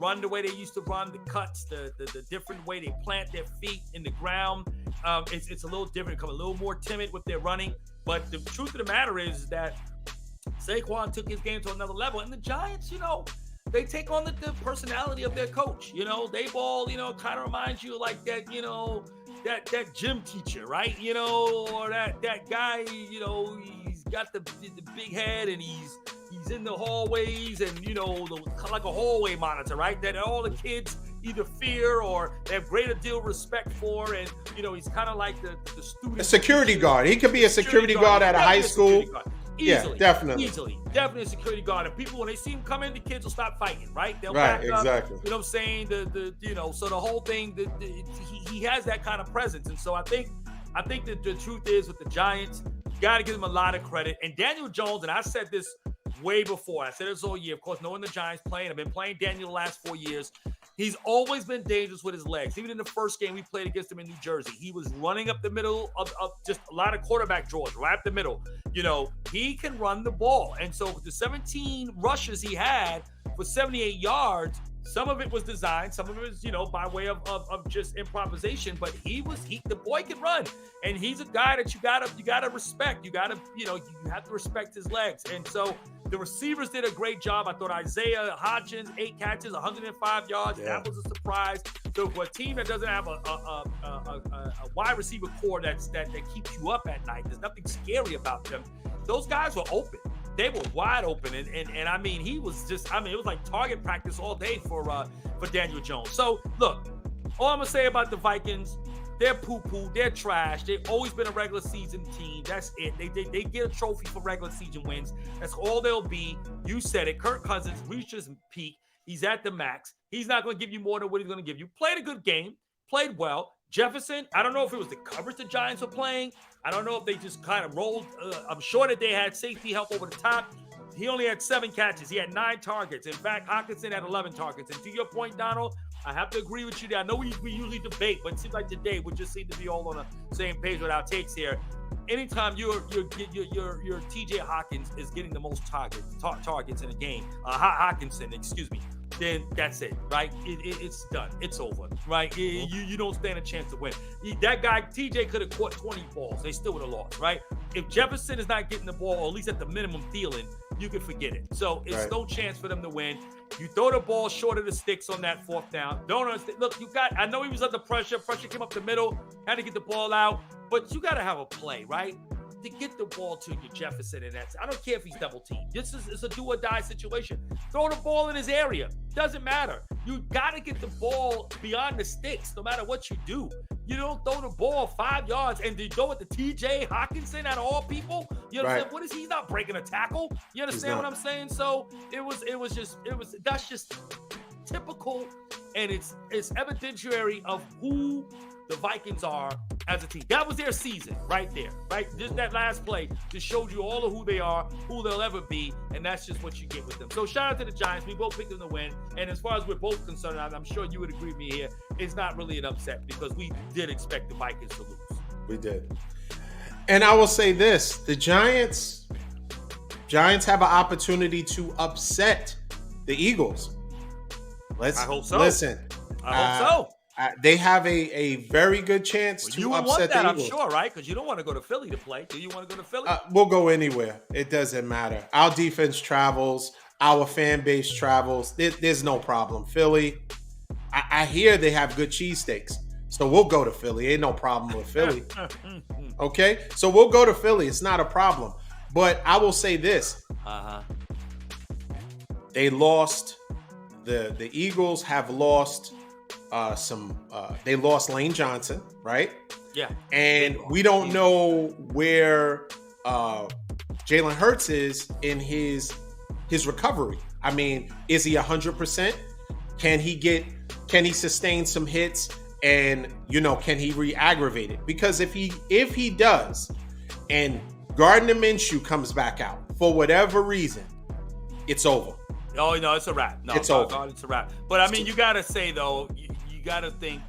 run the way they used to run, the cuts, the different way they plant their feet in the ground. It's a little different, become a little more timid with their running. But the truth of the matter is that Saquon took his game to another level. And the Giants, they take on the personality of their coach. Daboll, kind of reminds you like that, that gym teacher, right? Or that guy, he's got the big head and he's in the hallways and, like a hallway monitor, right? That all the kids either fear or they have greater deal of respect for. And, he's kind of like the student. A security guard. He could be a security guard at a high school. Easily, yeah, definitely. Definitely a security guard. And people, when they see him come in, the kids will stop fighting, right? They'll right, back up, exactly. You know what I'm saying? So the whole thing, he has that kind of presence. And so I think that the truth is with the Giants, you got to give them a lot of credit. And Daniel Jones, and I said this way before, I said this all year, of course, knowing the Giants playing, I've been playing Daniel the last 4 years. He's always been dangerous with his legs. Even in the first game we played against him in New Jersey, he was running up the middle of just a lot of quarterback draws, right up the middle. He can run the ball. And so with the 17 rushes he had for 78 yards, some of it was designed, some of it was, by way of just improvisation, but the boy can run. And he's a guy that you gotta respect. You have to respect his legs. And so the receivers did a great job. I thought Isaiah Hodgins, 8 catches, 105 yards. Yeah. That was a surprise. So for a team that doesn't have a wide receiver core that keeps you up at night, there's nothing scary about them. Those guys were open. They were wide open, and I mean, it was like target practice all day for Daniel Jones. So look, all I'm gonna say about the Vikings, they're poo-poo, they're trash. They've always been a regular season team. That's it. They get a trophy for regular season wins. That's all they'll be. You said it. Kirk Cousins reached his peak. He's at the max. He's not going to give you more than what he's going to give you. Played a good game. Played well. Jefferson, I don't know if it was the coverage the Giants were playing. I don't know if they just kind of rolled. I'm sure that they had safety help over the top. He only had 7 catches. He had 9 targets. In fact, Hockenson had 11 targets. And to your point, Donald, I have to agree with you there. I know we usually debate, but it seems like today we just seem to be all on the same page with our takes here. Anytime your TJ Hawkins is getting the most targets in a game, Hockenson, excuse me, then that's it, right? It's done. It's over, right? You don't stand a chance to win. That guy, TJ, could have caught 20 balls. They still would have lost, right? If Jefferson is not getting the ball, or at least at the minimum Thielen, you can forget it. So it's right. No chance for them to win. You throw the ball short of the sticks on that 4th down. Don't understand. Look, I know he was under pressure. Pressure came up the middle, had to get the ball out. But you got to have a play, right? To get the ball to your Jefferson, and that's, I don't care if he's double teamed. It's a do or die situation. Throw the ball in his area. Doesn't matter. You got to get the ball beyond the sticks, no matter what you do. You don't throw the ball 5 yards and you go with the TJ Hockenson out of all people. You understand? Right. What is he not breaking a tackle? You understand what I'm saying? So that's just typical, and it's evidentiary of who the Vikings are as a team. That was their season right there, right? Just that last play just showed you all of who they are, who they'll ever be, and that's just what you get with them. So shout out to the Giants. We both picked them to win, and as far as we're both concerned, I'm sure you would agree with me here, it's not really an upset because we did expect the Vikings to lose. We did. And I will say this, the Giants have an opportunity to upset the Eagles. Let's I hope so. listen. I hope so. They have a very good chance to You would upset want that, the I'm Eagles. sure, right? Because you don't want to go to Philly to play. Do you want to go to Philly? We'll go anywhere. It doesn't matter. Our defense travels. Our fan base travels. There's no problem. Philly, I hear they have good cheesesteaks. So we'll go to Philly. Ain't no problem with Philly. Okay? So we'll go to Philly. It's not a problem. But I will say this. They lost. The Eagles have lost they lost Lane Johnson, right? Yeah. And we don't know where Jalen Hurts is in his recovery. I mean, is he 100%? Can he sustain some hits, and can he re-aggravate it? Because if he does, and Gardner Minshew comes back out for whatever reason, it's over. Oh no, it's a wrap. No, it's over. God, it's a wrap. But I mean, you gotta say though, you gotta think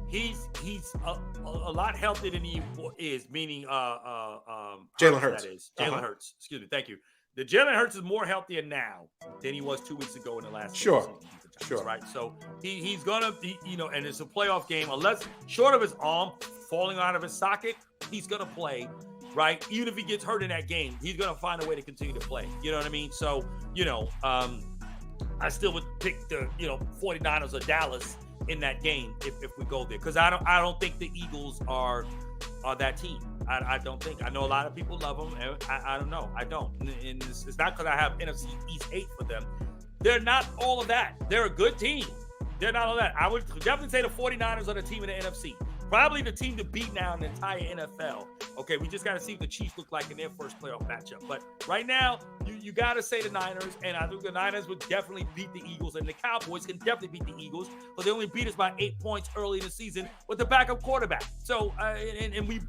he's a lot healthier than he is. Meaning, Jalen Hurts. That is Jalen Hurts. Excuse me. Thank you. The Jalen Hurts is more healthier now than he was 2 weeks ago in the last. Sure. Right. So he's gonna be, and it's a playoff game. Unless short of his arm falling out of his socket, he's gonna play. Right, even if he gets hurt in that game, he's gonna find a way to continue to play. You know what I mean? So, I still would pick the 49ers or Dallas in that game if we go there, because I don't think the Eagles are that team. I don't think. I know a lot of people love them. And I don't know. I don't. And it's not because I have NFC East 8 for them. They're not all of that. They're a good team. They're not all that. I would definitely say the 49ers are the team in the NFC. Probably the team to beat now in the entire NFL. Okay, we just got to see what the Chiefs look like in their first playoff matchup. But right now, you got to say the Niners, and I think the Niners would definitely beat the Eagles, and the Cowboys can definitely beat the Eagles, but they only beat us by 8 points early in the season with the backup quarterback. So, and we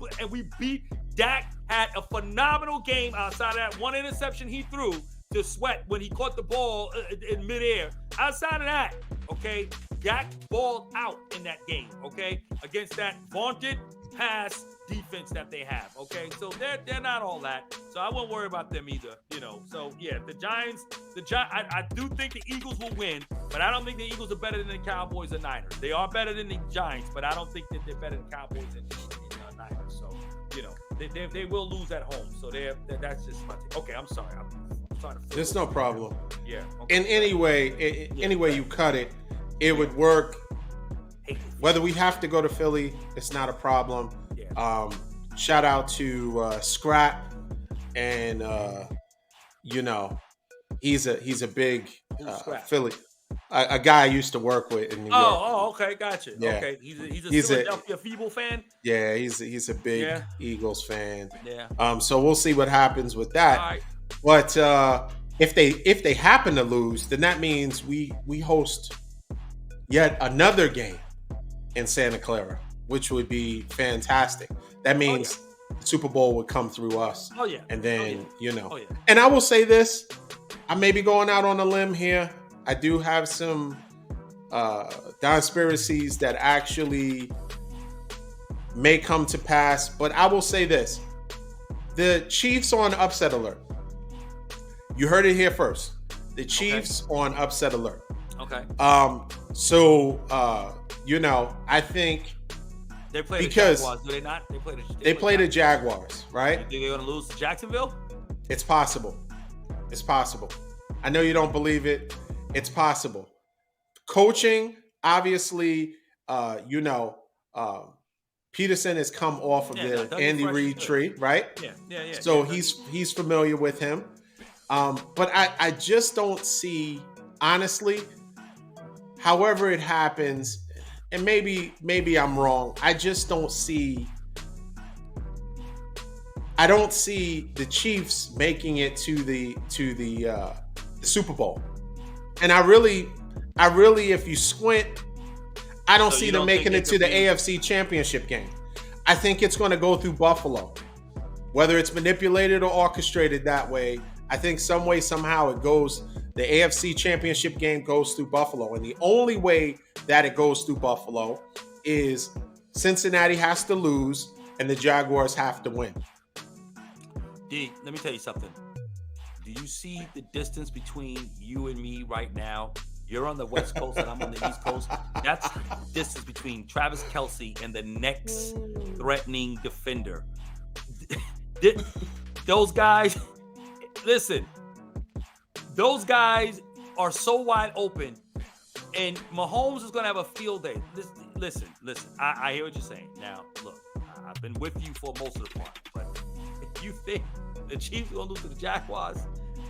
beat Dak. Had a phenomenal game outside of that one interception he threw to Sweat when he caught the ball in midair. Outside of that, okay, Dak balled out in that game, okay, against that vaunted pass defense that they have, okay? So they're not all that. So I won't worry about them either, So, yeah, the Giants, I do think the Eagles will win, but I don't think the Eagles are better than the Cowboys or Niners. They are better than the Giants, but I don't think that they're better than Cowboys and Niners. So, they will lose at home. So that's just my thing. Okay, I'm sorry. There's no problem. Yeah. Okay. And anyway you cut it, it would work. Whether we have to go to Philly, it's not a problem. Yeah. Shout out to Scrap, and he's a big Philly, a guy I used to work with in New York. Oh, okay, gotcha. Yeah. Okay, he's a Philadelphia Feeble fan. Yeah, he's a big Eagles fan. Yeah. So we'll see what happens with that. All right. But if they happen to lose, then that means we host yet another game in Santa Clara, which would be fantastic. That means the Super Bowl would come through us. Oh yeah. And then And I will say this: I may be going out on a limb here. I do have some conspiracies that actually may come to pass, but I will say this: the Chiefs are on upset alert. You heard it here first. The Chiefs on upset alert. Okay. So I think they play the Jaguars, do they not? They play the Jaguars, right? You think they're gonna lose to Jacksonville? It's possible. It's possible. I know you don't believe it. It's possible. Coaching, obviously, Peterson has come off of the Andy Reid tree, right? Yeah. So he's familiar with him. But I just don't see, honestly, however it happens, and maybe I'm wrong, I just don't see the Chiefs making it to the Super Bowl. And I really, if you squint, I don't see them making it to the AFC Championship game. I think it's going to go through Buffalo. Whether it's manipulated or orchestrated that way, I think some way, somehow it goes, the AFC Championship game goes through Buffalo. And the only way that it goes through Buffalo is Cincinnati has to lose and the Jaguars have to win. D, let me tell you something. Do you see the distance between you and me right now? You're on the West Coast and I'm on the East Coast. That's the distance between Travis Kelce and the next threatening defender. Those guys, listen, those guys are so wide open, and Mahomes is going to have a field day. Listen, I hear what you're saying. Now, look, I've been with you for most of the part, but if you think the Chiefs are going to lose to the Jaguars,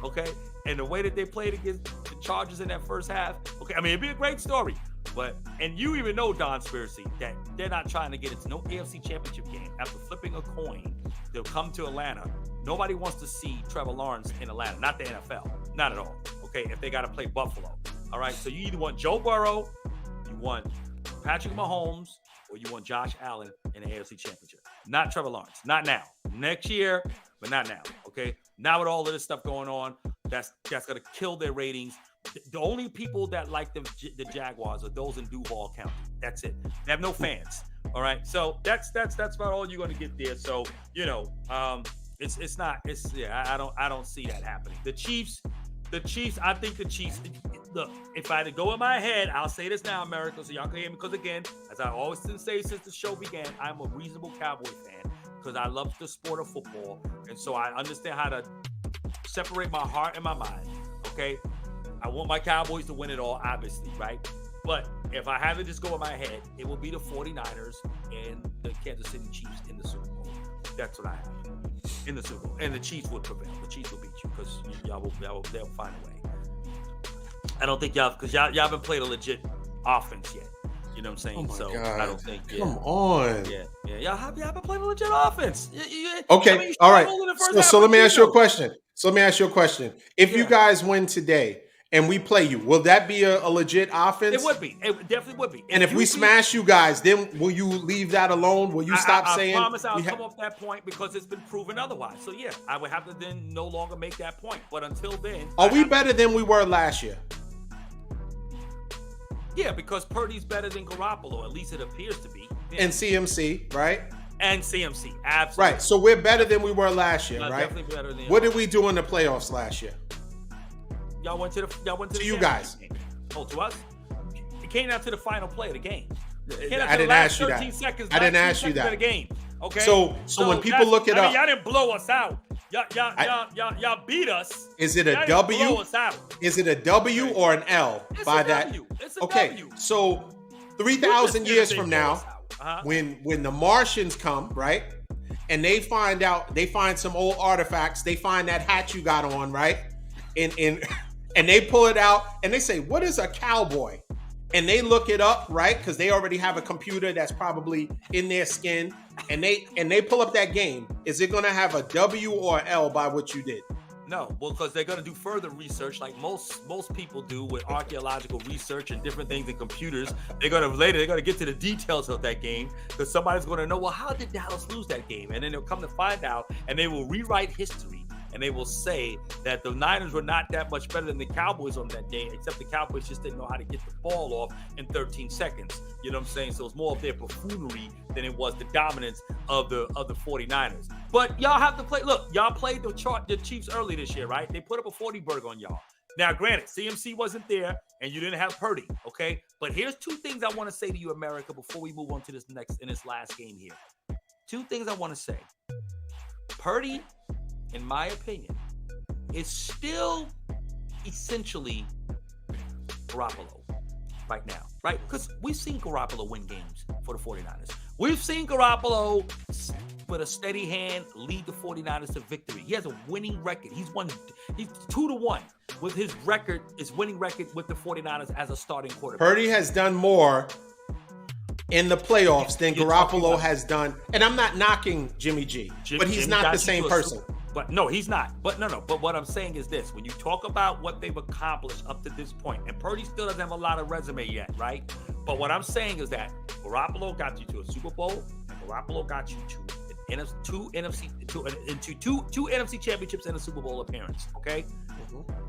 okay, and the way that they played against the Chargers in that first half, okay, I mean, it'd be a great story, and you even know, Don Spearsy, that they're not trying to get into no AFC Championship game after flipping a coin. They'll come to Atlanta. Nobody wants to see Trevor Lawrence in Atlanta, not the NFL, not at all, okay, if they got to play Buffalo, all right? So you either want Joe Burrow, you want Patrick Mahomes, or you want Josh Allen in the AFC Championship. Not Trevor Lawrence. Not now. Next year, but not now, okay? Now with all of this stuff going on, that's going to kill their ratings. The only people that like the Jaguars are those in Duval County. That's it. They have no fans, all right? So that's about all you're going to get there. So, I don't see that happening. The Chiefs, I think the Chiefs, look, if I had to go in my head, I'll say this now, America, so y'all can hear me, because again, as I always say since the show began, I'm a reasonable Cowboy fan because I love the sport of football, and so I understand how to separate my heart and my mind, okay? I want my Cowboys to win it all, obviously, right? But if I had to just go in my head, it will be the 49ers and the Kansas City Chiefs in the Super Bowl. That's what I have in the Super Bowl. And the Chiefs would prevail. The Chiefs will beat you because they'll find a way. I don't think because y'all haven't played a legit offense yet. You know what I'm saying? Oh my God. I don't think. Yeah. Come on. Yeah. Y'all haven't played a legit offense. Okay. All right. So let me ask you a question. If you guys win today and we play you, will that be a legit offense? It would be. It definitely would be. And if we smash you guys, then will you leave that alone? Will you stop saying? I promise I'll come off that point because it's been proven otherwise. So yeah, I would have to then no longer make that point. But until then, are we better than we were last year? Yeah, because Purdy's better than Garoppolo. At least it appears to be. Yeah. And CMC, right? And CMC, absolutely. Right. So we're better than we were last year, right? Definitely better than. What did we do in the playoffs last year? Y'all went to the you guys. Game. Oh, to us? It came down to the final play of the game. I didn't ask you that. I didn't ask you that. Of the game. Okay. So when people look it up, y'all didn't blow us out. Y'all beat us. Is it a W? Blow us out. Is it a W or an L by that? W. It's a okay. W. So 3,000 years from now, when the Martians come, right, and they find some old artifacts, they find that hat you got on, right, and they pull it out and they say, "What is a cowboy?" And they look it up, right, because they already have a computer that's probably in their skin, and they pull up that game. Is it going to have a W or an L by what you did? No, well, because they're going to do further research, like most people do with archaeological research and different things in computers. They're going to get to the details of that game because somebody's going to know, well, how did Dallas lose that game? And then they'll come to find out, and they will rewrite history. And they will say that the Niners were not that much better than the Cowboys on that day, except the Cowboys just didn't know how to get the ball off in 13 seconds. You know what I'm saying? So it's more of their buffoonery than it was the dominance of the 49ers. But y'all have to play. Look, y'all played the Chiefs early this year, right? They put up a 40-burger on y'all. Now, granted, CMC wasn't there, and you didn't have Purdy, okay? But here's two things I want to say to you, America, before we move on to this last game here. Two things I want to say. Purdy, in my opinion, is still essentially Garoppolo right now, right? Because we've seen Garoppolo win games for the 49ers. We've seen Garoppolo, with a steady hand, lead the 49ers to victory. He has a winning record. He's 2-1 with his winning record with the 49ers as a starting quarterback. Purdy has done more in the playoffs than Garoppolo has done. And I'm not knocking Jimmy G, but he's not the same person. But no, he's not. But no. But what I'm saying is this: when you talk about what they've accomplished up to this point, and Purdy still doesn't have a lot of resume yet, right? But what I'm saying is that Garoppolo got you to a Super Bowl, and Garoppolo got you to two NFC championships and a Super Bowl appearance. Okay,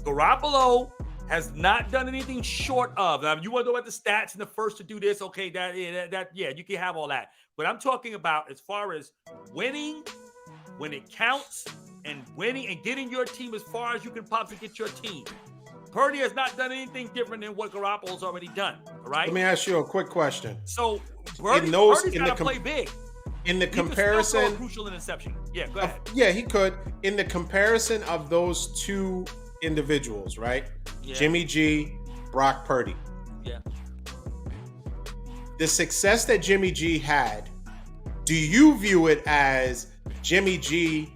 Garoppolo has not done anything short of. Now, you want to know about the stats and the first to do this? Okay, that you can have all that. But I'm talking about as far as winning when it counts, and winning and getting your team as far as you can possibly get your team. Purdy has not done anything different than what Garoppolo's already done. All right. Let me ask you a quick question. So Purdy's got to play big. In the he comparison, could still throw a crucial interception. Yeah, go ahead. Yeah, he could. In the comparison of those two individuals, right? Yeah. Jimmy G, Brock Purdy. Yeah. The success that Jimmy G had, do you view it as Jimmy G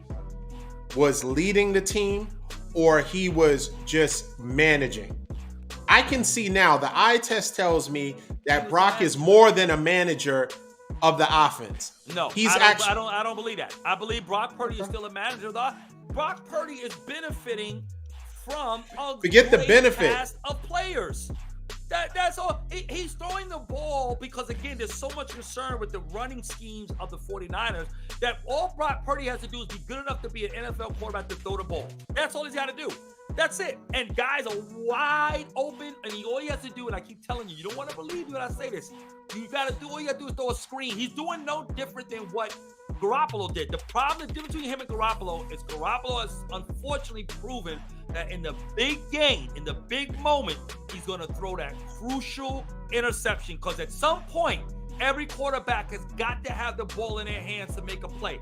was leading the team or he was just managing? I can see now, the eye test tells me that Brock is more than a manager of the offense. No, I don't believe that. I believe Brock Purdy is still a manager. Brock Purdy is benefiting from a Forget the benefit cast of players. That's all. He's throwing the ball because, again, there's so much concern with the running schemes of the 49ers that all Brock Purdy has to do is be good enough to be an NFL quarterback to throw the ball. That's all he's got to do. That's it. And guys are wide open, and all he has to do, and I keep telling you, you don't want to believe me when I say this. All you got to do is throw a screen. He's doing no different than what Garoppolo did. The difference between him and Garoppolo is Garoppolo has unfortunately proven that in the big game, in the big moment, he's going to throw that crucial interception because at some point, every quarterback has got to have the ball in their hands to make a play.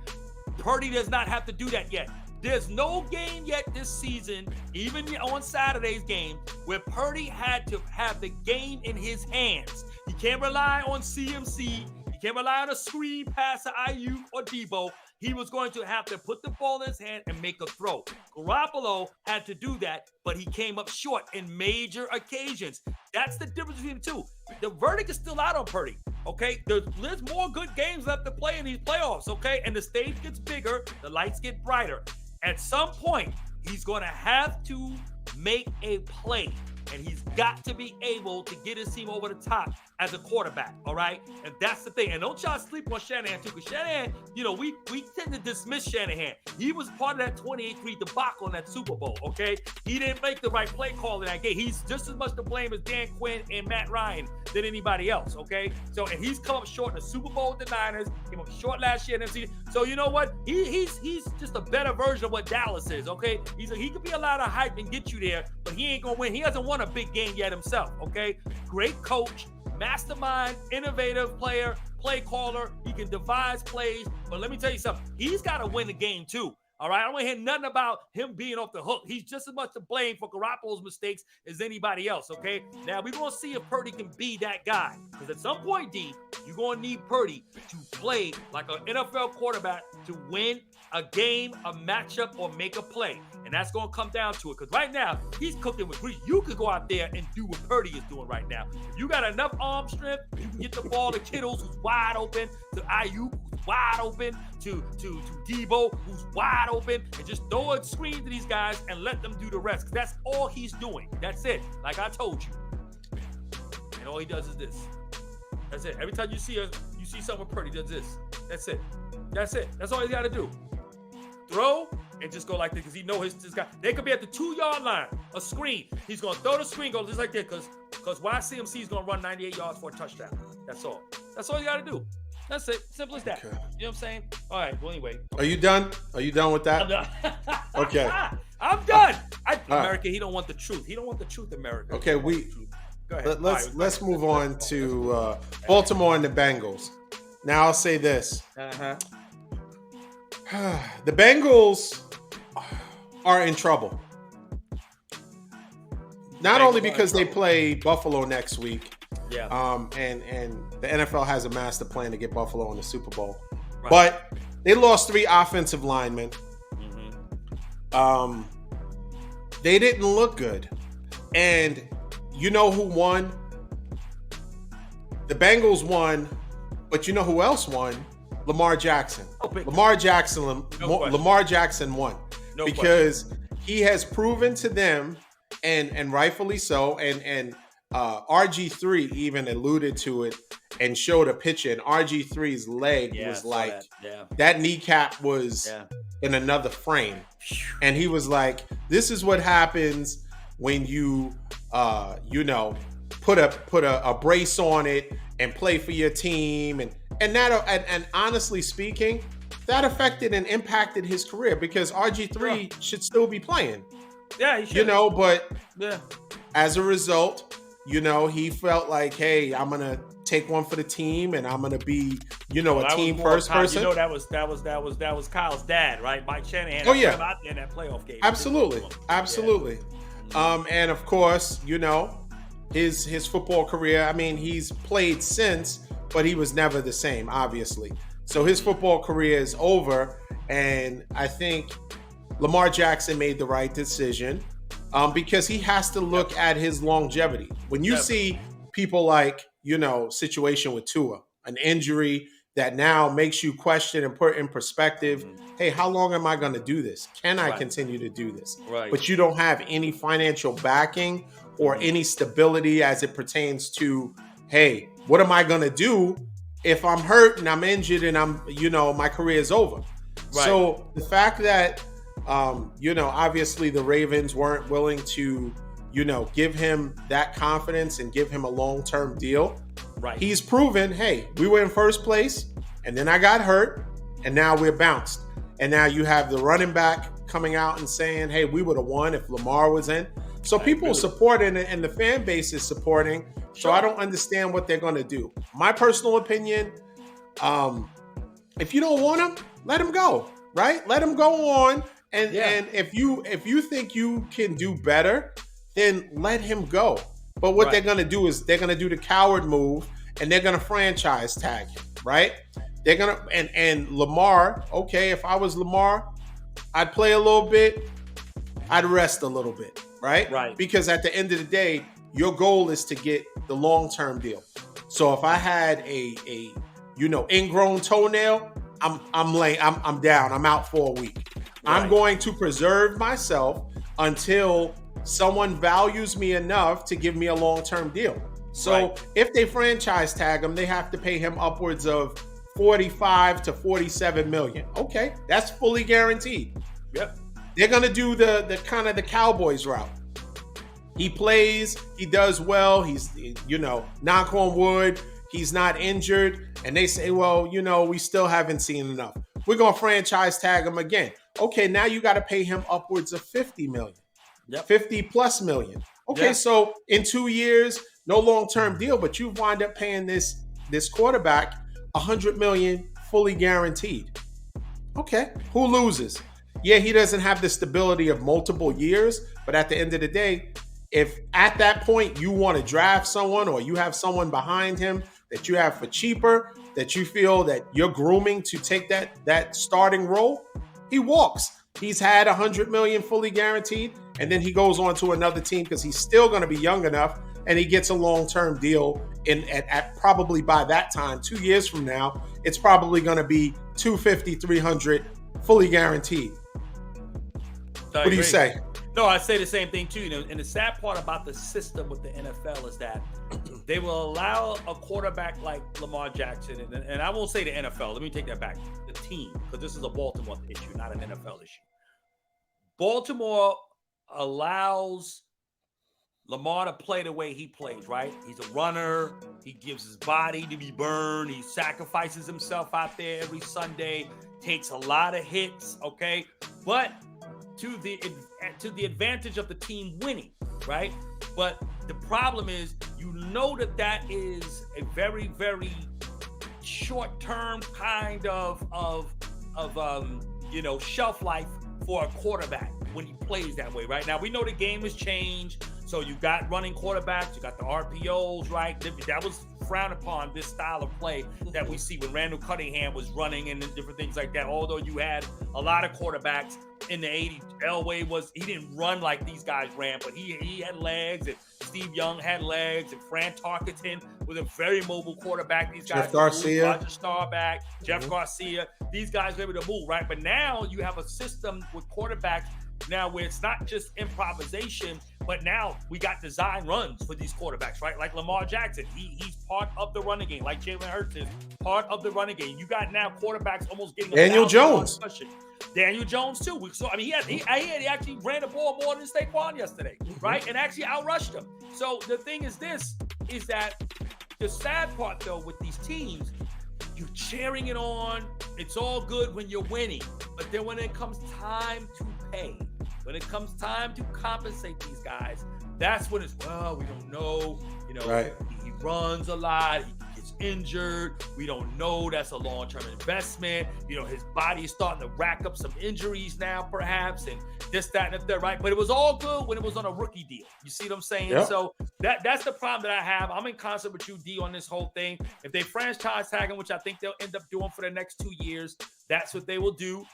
Purdy does not have to do that yet. There's no game yet this season, even on Saturday's game, where Purdy had to have the game in his hands. He can't rely on CMC. He can't rely on a screen pass to Ayuk or Debo. He was going to have to put the ball in his hand and make a throw. Garoppolo had to do that, but he came up short in major occasions. That's the difference between the two. The verdict is still out on Purdy, okay? There's more good games left to play in these playoffs, okay? And the stage gets bigger, the lights get brighter. At some point, he's going to have to make a play, and he's got to be able to get his team over the top as a quarterback, all right? And that's the thing. And don't y'all sleep on Shanahan, too, because Shanahan, we tend to dismiss Shanahan. He was part of that 28-3 debacle in that Super Bowl, okay? He didn't make the right play call in that game. He's just as much to blame as Dan Quinn and Matt Ryan than anybody else, okay? So, and he's come up short in the Super Bowl with the Niners, came up short last year in the NFC. So, you know what? He's just a better version of what Dallas is, okay? He could be a lot of hype and get you there, but he ain't going to win. He hasn't won a big game yet himself, okay? Great coach, mastermind, innovative player, play caller. He can devise plays. But let me tell you something. He's got to win the game too. All right? I don't want to hear nothing about him being off the hook. He's just as much to blame for Garoppolo's mistakes as anybody else, okay? Now, we're going to see if Purdy can be that guy. Because at some point, D, you're going to need Purdy to play like an NFL quarterback to win a game, a matchup, or make a play. And that's going to come down to it. Because right now, he's cooking with grease. You could go out there and do what Purdy is doing right now. If you got enough arm strength, you can get the ball to Kittles, who's wide open, to Ayuk, who's wide open, to Debo, who's wide open, and just throw a screen to these guys and let them do the rest. Because that's all he's doing. That's it. Like I told you. And all he does is this. That's it. Every time you see someone Purdy does this. That's it. That's it. That's all he's got to do. Throw and just go like this because he knows this guy. They could be at the 2-yard line, a screen. He's going to throw the screen, go just like that because YCMC is going to run 98 yards for a touchdown. That's all. That's all you got to do. That's it. Simple as that. Okay. You know what I'm saying? All right. Well, anyway. Are you done? Are you done with that? I'm done. Okay. I'm done. America, right. He don't want the truth. He don't want the truth, America. Okay, Go ahead. Let's move on to Baltimore and the Bengals. Now I'll say this. The Bengals are in trouble. Not only because they play Buffalo next week, and the NFL has a master plan to get Buffalo in the Super Bowl, right. But they lost 3 offensive linemen. Mm-hmm. They didn't look good, and you know who won? The Bengals won, but you know who else won? Lamar Jackson. Lamar Jackson won because he has proven to them, and rightfully so, and RG3 even alluded to it and showed a picture, and RG3's leg was like that kneecap was in another frame, and he was like, "This is what happens when you put a brace on it and play for your team." And honestly speaking, that affected and impacted his career because RG3 should still be playing. Yeah, he should. But as a result, he felt like, hey, I'm gonna take one for the team, and I'm gonna be, a team first person. That was Kyle's dad, right? Mike Shanahan. Oh, yeah. Put him out there in that playoff game. Absolutely. Yeah. And of course, his football career. I mean, he's played since, but he was never the same, obviously. So his football career is over, and I think Lamar Jackson made the right decision. Because he has to look at his longevity. When you see people like, situation with Tua, an injury that now makes you question and put in perspective, hey, how long am I going to do this? Can I continue to do this? Right. But you don't have any financial backing or any stability as it pertains to, hey, what am I going to do if I'm hurt and I'm injured and I'm, my career is over? Right. So the fact that obviously the Ravens weren't willing to, give him that confidence and give him a long-term deal. Right. He's proven, hey, we were in first place, and then I got hurt, and now we're bounced. And now you have the running back coming out and saying, hey, we would have won if Lamar was in. So people are supporting it, and the fan base is supporting. So I don't understand what they're going to do. My personal opinion, if you don't want him, let him go, right? Let him go on. And if you think you can do better, then let him go. But what they're going to do is they're going to do the coward move, and they're going to franchise tag him, right? They're going to and Lamar, okay, if I was Lamar, I'd play a little bit, I'd rest a little bit, right? Right. Because at the end of the day, your goal is to get the long-term deal. So if I had a ingrown toenail, I'm down. I'm out for a week. Right. I'm going to preserve myself until someone values me enough to give me a long-term deal. So if they franchise tag him, they have to pay him upwards of 45 to 47 million. Okay, that's fully guaranteed. Yep. They're going to do the kind of the Cowboys route. He plays, he does well, he's, knock on wood, he's not injured, and they say, well, we still haven't seen enough. We're going to franchise tag him again. Okay, now you got to pay him upwards of 50 million. Yep. 50 plus million. Okay, so in 2 years, no long-term deal, but you wind up paying this quarterback 100 million fully guaranteed. Okay, who loses? Yeah, he doesn't have the stability of multiple years, but at the end of the day, if at that point you want to draft someone or you have someone behind him that you have for cheaper, that you feel that you're grooming to take that starting role, he walks. He's had 100 million fully guaranteed, and then he goes on to another team because he's still going to be young enough, and he gets a long-term deal at probably by that time, 2 years from now, it's probably going to be 250, 300 fully guaranteed. What do you say? No, I say the same thing too. And the sad part about the system with the NFL is that they will allow a quarterback like Lamar Jackson, and I won't say the NFL. Let me take that back. The team, because this is a Baltimore issue, not an NFL issue. Baltimore allows Lamar to play the way he plays, right? He's a runner. He gives his body to be burned. He sacrifices himself out there every Sunday, takes a lot of hits, okay? But to the advantage of the team winning, right? But the problem is, that is a very, very short-term kind of shelf life for a quarterback when he plays that way, right? Now, we know the game has changed. So you got running quarterbacks, you got the RPOs, right? That was frowned upon, this style of play that we see when Randall Cunningham was running and different things like that. Although you had a lot of quarterbacks in the 80s. Elway he didn't run like these guys ran, but he had legs, and Steve Young had legs, and Fran Tarkenton was a very mobile quarterback. These guys, Jeff Garcia, Roger Staubach, Jeff Garcia, these guys were able to move, right? But now you have a system with quarterbacks now where it's not just improvisation, but now we got design runs for these quarterbacks, right? Like Lamar Jackson, he's part of the running game. Like Jalen Hurts is part of the running game. You got now quarterbacks almost getting Daniel Jones. Daniel Jones too. So I mean, he actually ran the ball more than Saquon yesterday, right? And actually outrushed him. So the thing is that the sad part though with these teams, you're cheering it on. It's all good when you're winning, but then when it comes time to pay, when it comes time to compensate these guys, that's when it's, well, we don't know. You know, Right. he runs a lot. He gets injured. We don't know. That's a long-term investment. You know, his body is starting to rack up some injuries now, perhaps, and this, that, and the third, right? But it was all good when it was on a rookie deal. You see what I'm saying? Yep. So that's the problem that I have. I'm in concert with you, D, on this whole thing. If they franchise tag him, which I think they'll end up doing for the next 2 years, that's what they will do.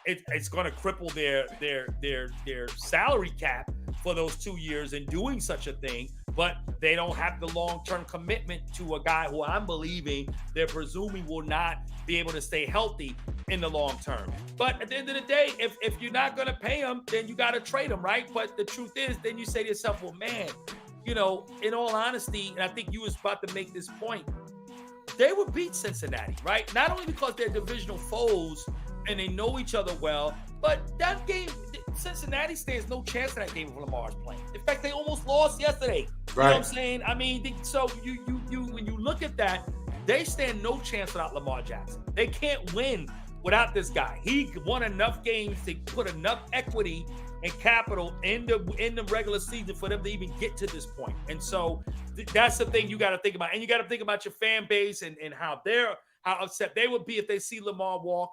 It's going to cripple their salary cap for those 2 years in doing such a thing, but they don't have the long-term commitment to a guy who I'm believing they're presuming will not be able to stay healthy in the long term. But at the end of the day, if you're not going to pay him, then you got to trade him, right? But the truth is, then you say to yourself, well, man, you know, in all honesty, and I think you was about to make this point, they would beat Cincinnati, right? Not only because they're divisional foes and they know each other well, but that game, Cincinnati stands no chance in that game if Lamar's playing. In fact, they almost lost yesterday. You know what I'm saying? I mean, so you when you look at that, they stand no chance without Lamar Jackson. They can't win without this guy. He won enough games to put enough equity and capital in the regular season for them to even get to this point. And so that's the thing you got to think about. And you got to think about your fan base and how upset they would be if they see Lamar walk.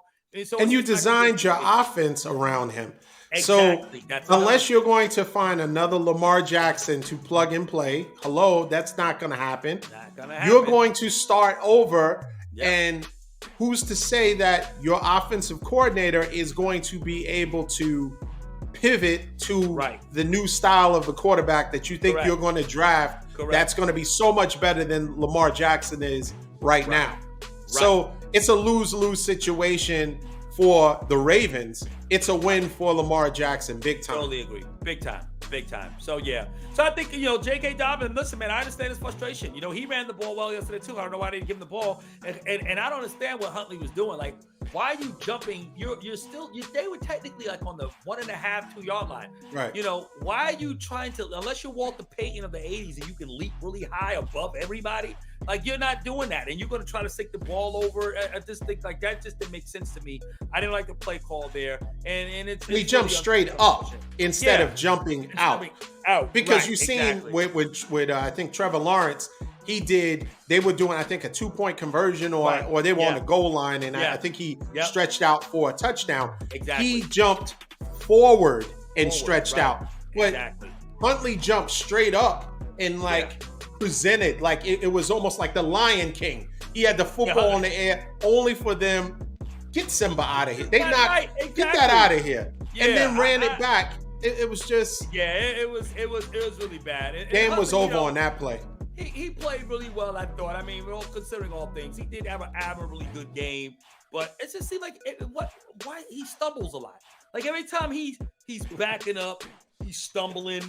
And you designed your offense around him. Exactly. So unless you're going to find another Lamar Jackson to plug and play, that's not going to happen. You're going to start over. Yep. And who's to say that your offensive coordinator is going to be able to pivot to the new style of the quarterback that you think you're going to draft? That's going to be so much better than Lamar Jackson is right now. So it's a lose-lose situation for the Ravens. It's a win for Lamar Jackson, big time. Totally agree. Big time. So, yeah. So, I think, J.K. Dobbins, listen, man, I understand his frustration. He ran the ball well yesterday, too. I don't know why they didn't give him the ball. And I don't understand what Huntley was doing. Like, why are you jumping? They were technically like on the 1.5, 2 yard line. Right. Why are you trying to, unless you're Walter Payton of the 80s and you can leap really high above everybody, like you're not doing that. And you're going to try to stick the ball over at this thing. Like that just didn't make sense to me. I didn't like the play call there. And it's he jumped straight up instead of jumping out. Because you've seen with I think Trevor Lawrence, they were doing, I think, a 2-point conversion or they were on the goal line, and I think he stretched out for a touchdown. Exactly. He jumped forward and stretched out. But Huntley jumped straight up and presented like it was almost like the Lion King. He had the football in the air only for them. Get Simba out of here. Get that out of here. And then ran it back. It was just it was really bad. Game was over on that play. He played really well, I thought. I mean, considering all things, he did have an admirably good game, but it just seemed like why he stumbles a lot. Like every time he's backing up, he's stumbling,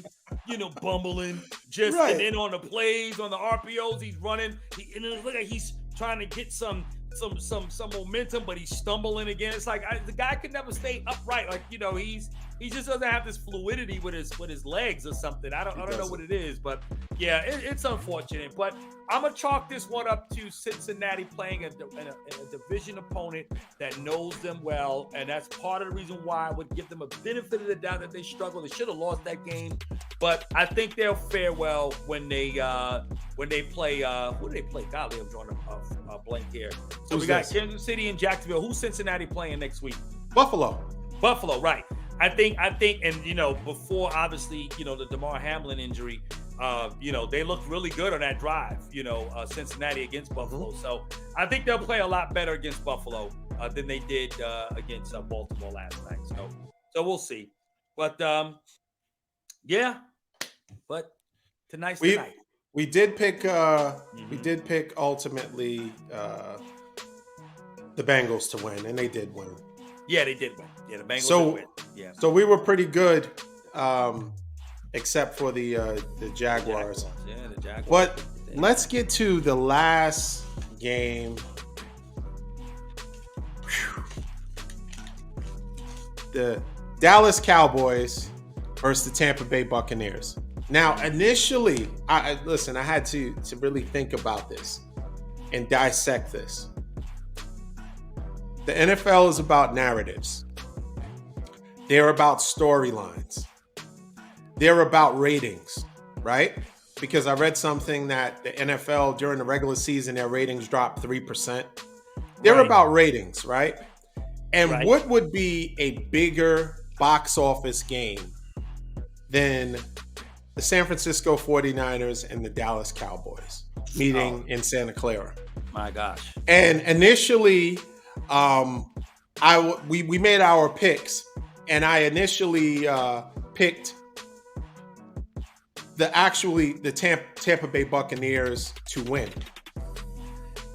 bumbling. And then on the plays, on the RPOs, he's running. And it looks like he's trying to get some momentum, but he's stumbling again. It's like the guy could never stay upright. Like he just doesn't have this fluidity with his legs or something. I don't know what it is, but yeah, it's unfortunate. But I'm gonna chalk this one up to Cincinnati playing a division opponent that knows them well, and that's part of the reason why I would give them a benefit of the doubt that they struggle. They should have lost that game, but I think they'll fare well when they play. Who do they play? Golly, I'm drawing a blank here. So we got Kansas City and Jacksonville. Who's Cincinnati playing next week? Buffalo, right. I think, and before obviously, the DeMar Hamlin injury, they looked really good on that drive, Cincinnati against Buffalo. Mm-hmm. So I think they'll play a lot better against Buffalo than they did against Baltimore last night. So we'll see. But but tonight's the night. We did pick ultimately the Bengals to win, and they did win. Yeah, they did win. Yeah, the Bengals did win. Yeah. So we were pretty good, except for the Jaguars. Yeah, the Jaguars. But let's get to the last game. Whew. The Dallas Cowboys versus the Tampa Bay Buccaneers. Now, initially, I had to really think about this and dissect this. The NFL is about narratives. They're about storylines. they're about ratings, right? Because I read something that the NFL during the regular season, their ratings dropped 3%. They're Right. about ratings, right? And Right. what would be a bigger box office game than the San Francisco 49ers and the Dallas Cowboys meeting in Santa Clara? My gosh. And initially, we made our picks, and I initially picked the Tampa Bay Buccaneers to win,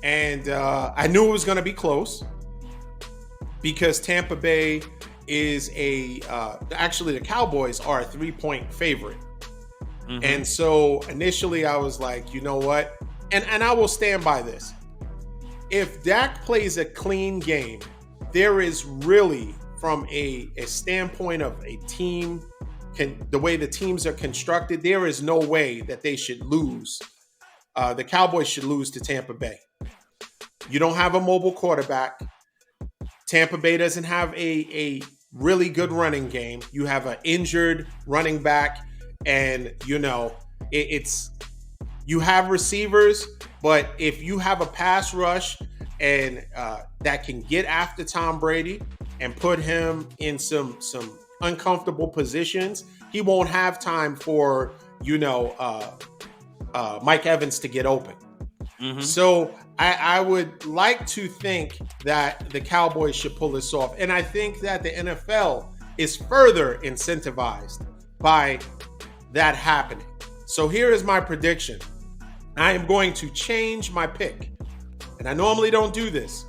and I knew it was going to be close because Tampa Bay is actually the Cowboys are a 3-point favorite. Mm-hmm. And so initially I was like, you know what? And I will stand by this. If Dak plays a clean game, there is really, from a standpoint of a team, the way the teams are constructed, there is no way that they should lose. The Cowboys should lose to Tampa Bay. You don't have a mobile quarterback. Tampa Bay doesn't have a really good running game. You have an injured running back, and you have receivers, but if you have a pass rush and that can get after Tom Brady and put him in some uncomfortable positions, he won't have time for Mike Evans to get open. Mm-hmm. So I would like to think that the Cowboys should pull this off. And I think that the NFL is further incentivized by that happening. So here is my prediction. I am going to change my pick. And I normally don't do this,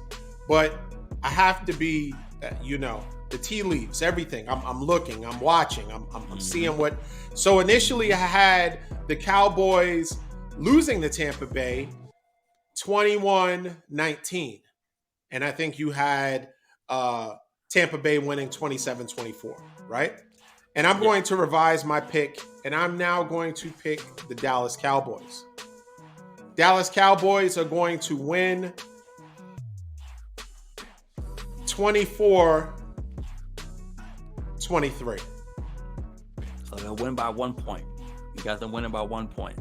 but I have to be, the tea leaves, everything. I'm looking, I'm watching, I'm seeing what. So initially I had the Cowboys losing to Tampa Bay 21-19. And I think you had Tampa Bay winning 27-24, right? And I'm going to revise my pick, and I'm now going to pick the Dallas Cowboys. Dallas Cowboys are going to win 24-23. So they'll win by 1 point. You guys are winning by 1 point.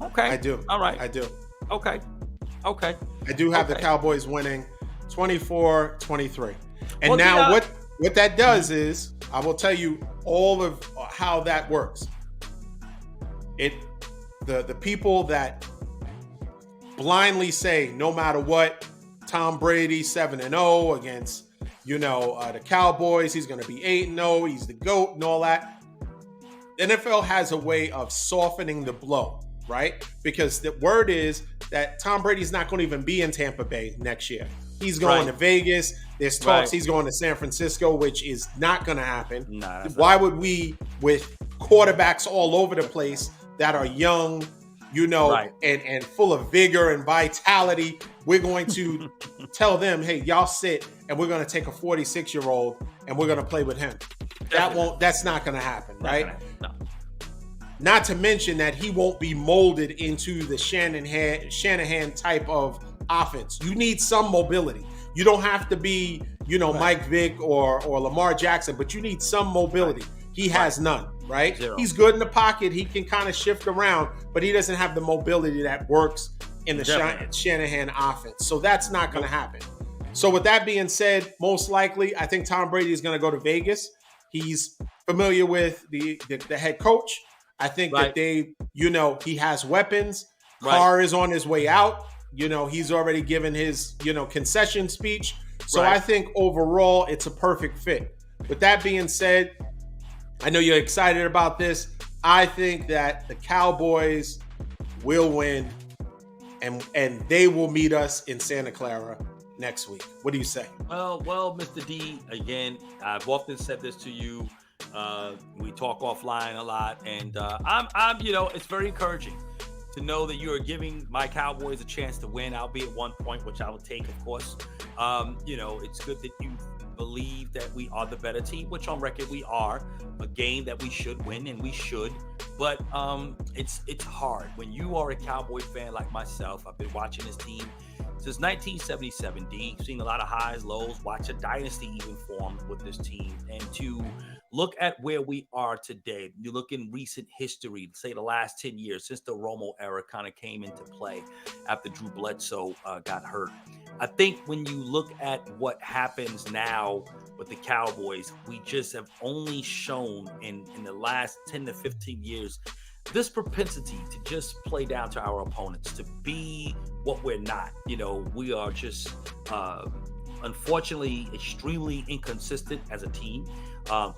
Okay. I do. All right. I do. Okay. I do have the Cowboys winning 24-23. And well, now what that does is, I will tell you all of how that works. The people that blindly say no matter what, Tom Brady 7-0 against the Cowboys, he's going to be 8-0, he's the GOAT and all that. The NFL has a way of softening the blow, right? Because the word is that Tom Brady's not going to even be in Tampa Bay next year. He's going to Vegas. There's talks he's going to San Francisco, which is not going to happen. Why would we, with quarterbacks all over the place that are young, and full of vigor and vitality, we're going to tell them, hey, y'all sit, and we're going to take a 46-year-old and we're going to play with him. That's not going to happen, right? No. Not to mention that he won't be molded into the Shanahan type of offense. You need some mobility. You don't have to be, Mike Vick or Lamar Jackson, but you need some mobility. He has none, right? Zero. He's good in the pocket. He can kind of shift around, but he doesn't have the mobility that works in the Shanahan offense. So that's not going to happen. So with that being said, most likely, I think Tom Brady is going to go to Vegas. He's familiar with the head coach. I think that he has weapons. Carr is on his way out. He's already given his, concession speech. So I think overall it's a perfect fit. With that being said, I know you're excited about this. I think that the Cowboys will win and they will meet us in Santa Clara next week. What do you say? Well, Mr. D, again, I've often said this to you. We talk offline a lot, and I'm it's very encouraging to know that you are giving my Cowboys a chance to win, albeit 1 point, which I will take, of course. It's good that you believe that we are the better team, which on record we are. A game that we should win, and we should. But it's hard when you are a Cowboy fan like myself. I've been watching this team Since 1977, D, seen a lot of highs, lows, watch a dynasty even form with this team. And to look at where we are today, you look in recent history, say the last 10 years, since the Romo era kind of came into play after Drew Bledsoe got hurt. I think when you look at what happens now with the Cowboys, we just have only shown in the last 10 to 15 years this propensity to just play down to our opponents, to be what we're not. We are just unfortunately extremely inconsistent as a team.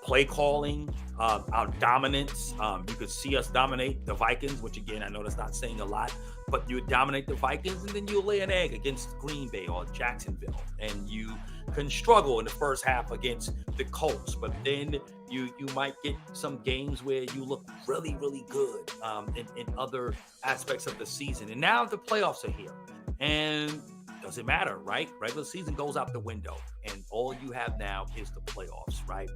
Play calling, our dominance. You could see us dominate the Vikings, which again, I know that's not saying a lot, but you would dominate the Vikings and then you lay an egg against Green Bay or Jacksonville, and you can struggle in the first half against the Colts, but then you might get some games where you look really, really good in other aspects of the season. And now the playoffs are here, and doesn't matter, right? Regular season goes out the window, and all you have now is the playoffs, right?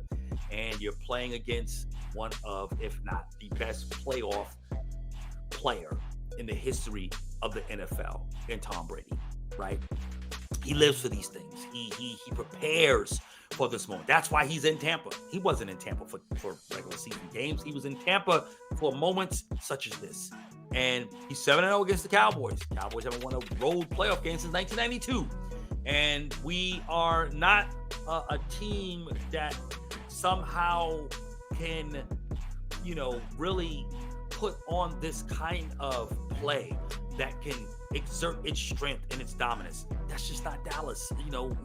And you're playing against one of, if not the best playoff player in the history of the NFL, in Tom Brady, right? He lives for these things. He prepares for this moment. That's why he's in Tampa. He wasn't in Tampa for regular season games. He was in Tampa for moments such as this. And he's 7-0 against the Cowboys. Cowboys haven't won a road playoff game since 1992. And we are not a team that somehow can, really put on this kind of play that can exert its strength and its dominance. That's just not Dallas.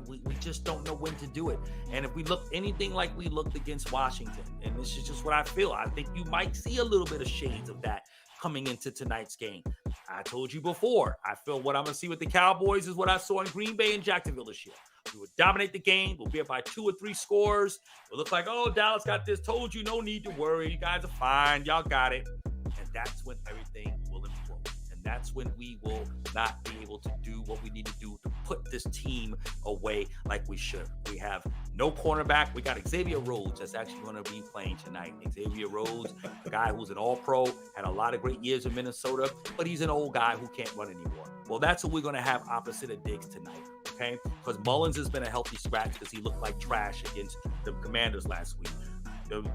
We just don't know when to do it. And if we look anything like we looked against Washington, and this is just what I feel, I think you might see a little bit of shades of that coming into tonight's game. I told you before, I feel what I'm going to see with the Cowboys is what I saw in Green Bay and Jacksonville this year. We would dominate the game. We'll be up by 2 or 3 scores. It'll look like, oh, Dallas got this. Told you, no need to worry. You guys are fine. Y'all got it. And that's when everything will implode. And that's when we will not be able to do what we need to do to put this team away like we should. We have no cornerback. We got Xavier Rhodes that's actually going to be playing tonight. Xavier Rhodes, a guy who's an all-pro, had a lot of great years in Minnesota, but he's an old guy who can't run anymore. Well, that's what we're going to have opposite of Diggs tonight, okay? Because Mullins has been a healthy scratch because he looked like trash against the Commanders last week.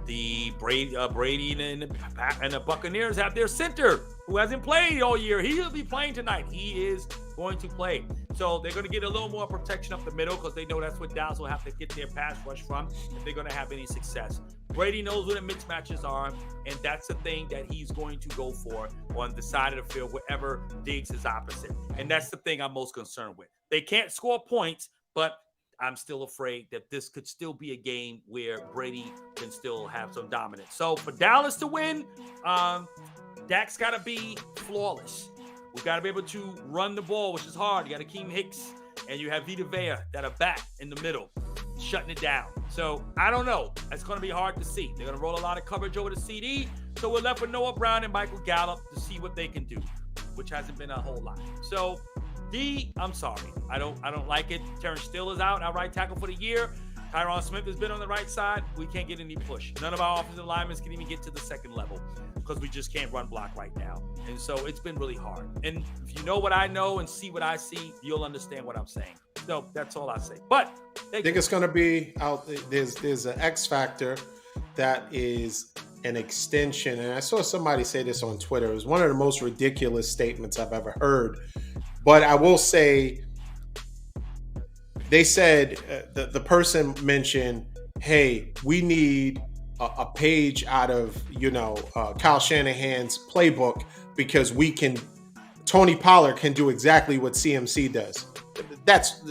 The Brady and the Buccaneers have their center who hasn't played all year. He'll be playing tonight. He is going to play. So they're going to get a little more protection up the middle because they know that's what Dallas will have to get their pass rush from if they're going to have any success. Brady knows where the mismatches are, and that's the thing that he's going to go for on the side of the field wherever Diggs is opposite. And that's the thing I'm most concerned with. They can't score points, but I'm still afraid that this could still be a game where Brady can still have some dominance. So for Dallas to win, Dak's got to be flawless. We've got to be able to run the ball, which is hard. You got Akeem Hicks and you have Vita Vea that are back in the middle, shutting it down. So I don't know. It's going to be hard to see. They're going to roll a lot of coverage over the CD. So we're left with Noah Brown and Michael Gallup to see what they can do, which hasn't been a whole lot. So D, I'm sorry. I don't like it. Terrence Steele is out, our right tackle for the year. Tyron Smith has been on the right side. We can't get any push. None of our offensive linemen can even get to the second level because we just can't run block right now. And so it's been really hard. And if you know what I know and see what I see, you'll understand what I'm saying. So that's all I say. But I think it's going to be out. There's an X factor that is an extension. And I saw somebody say this on Twitter. It was one of the most ridiculous statements I've ever heard. But I will say, they said, the person mentioned, hey, we need a page out of, Kyle Shanahan's playbook because Tony Pollard can do exactly what CMC does. That's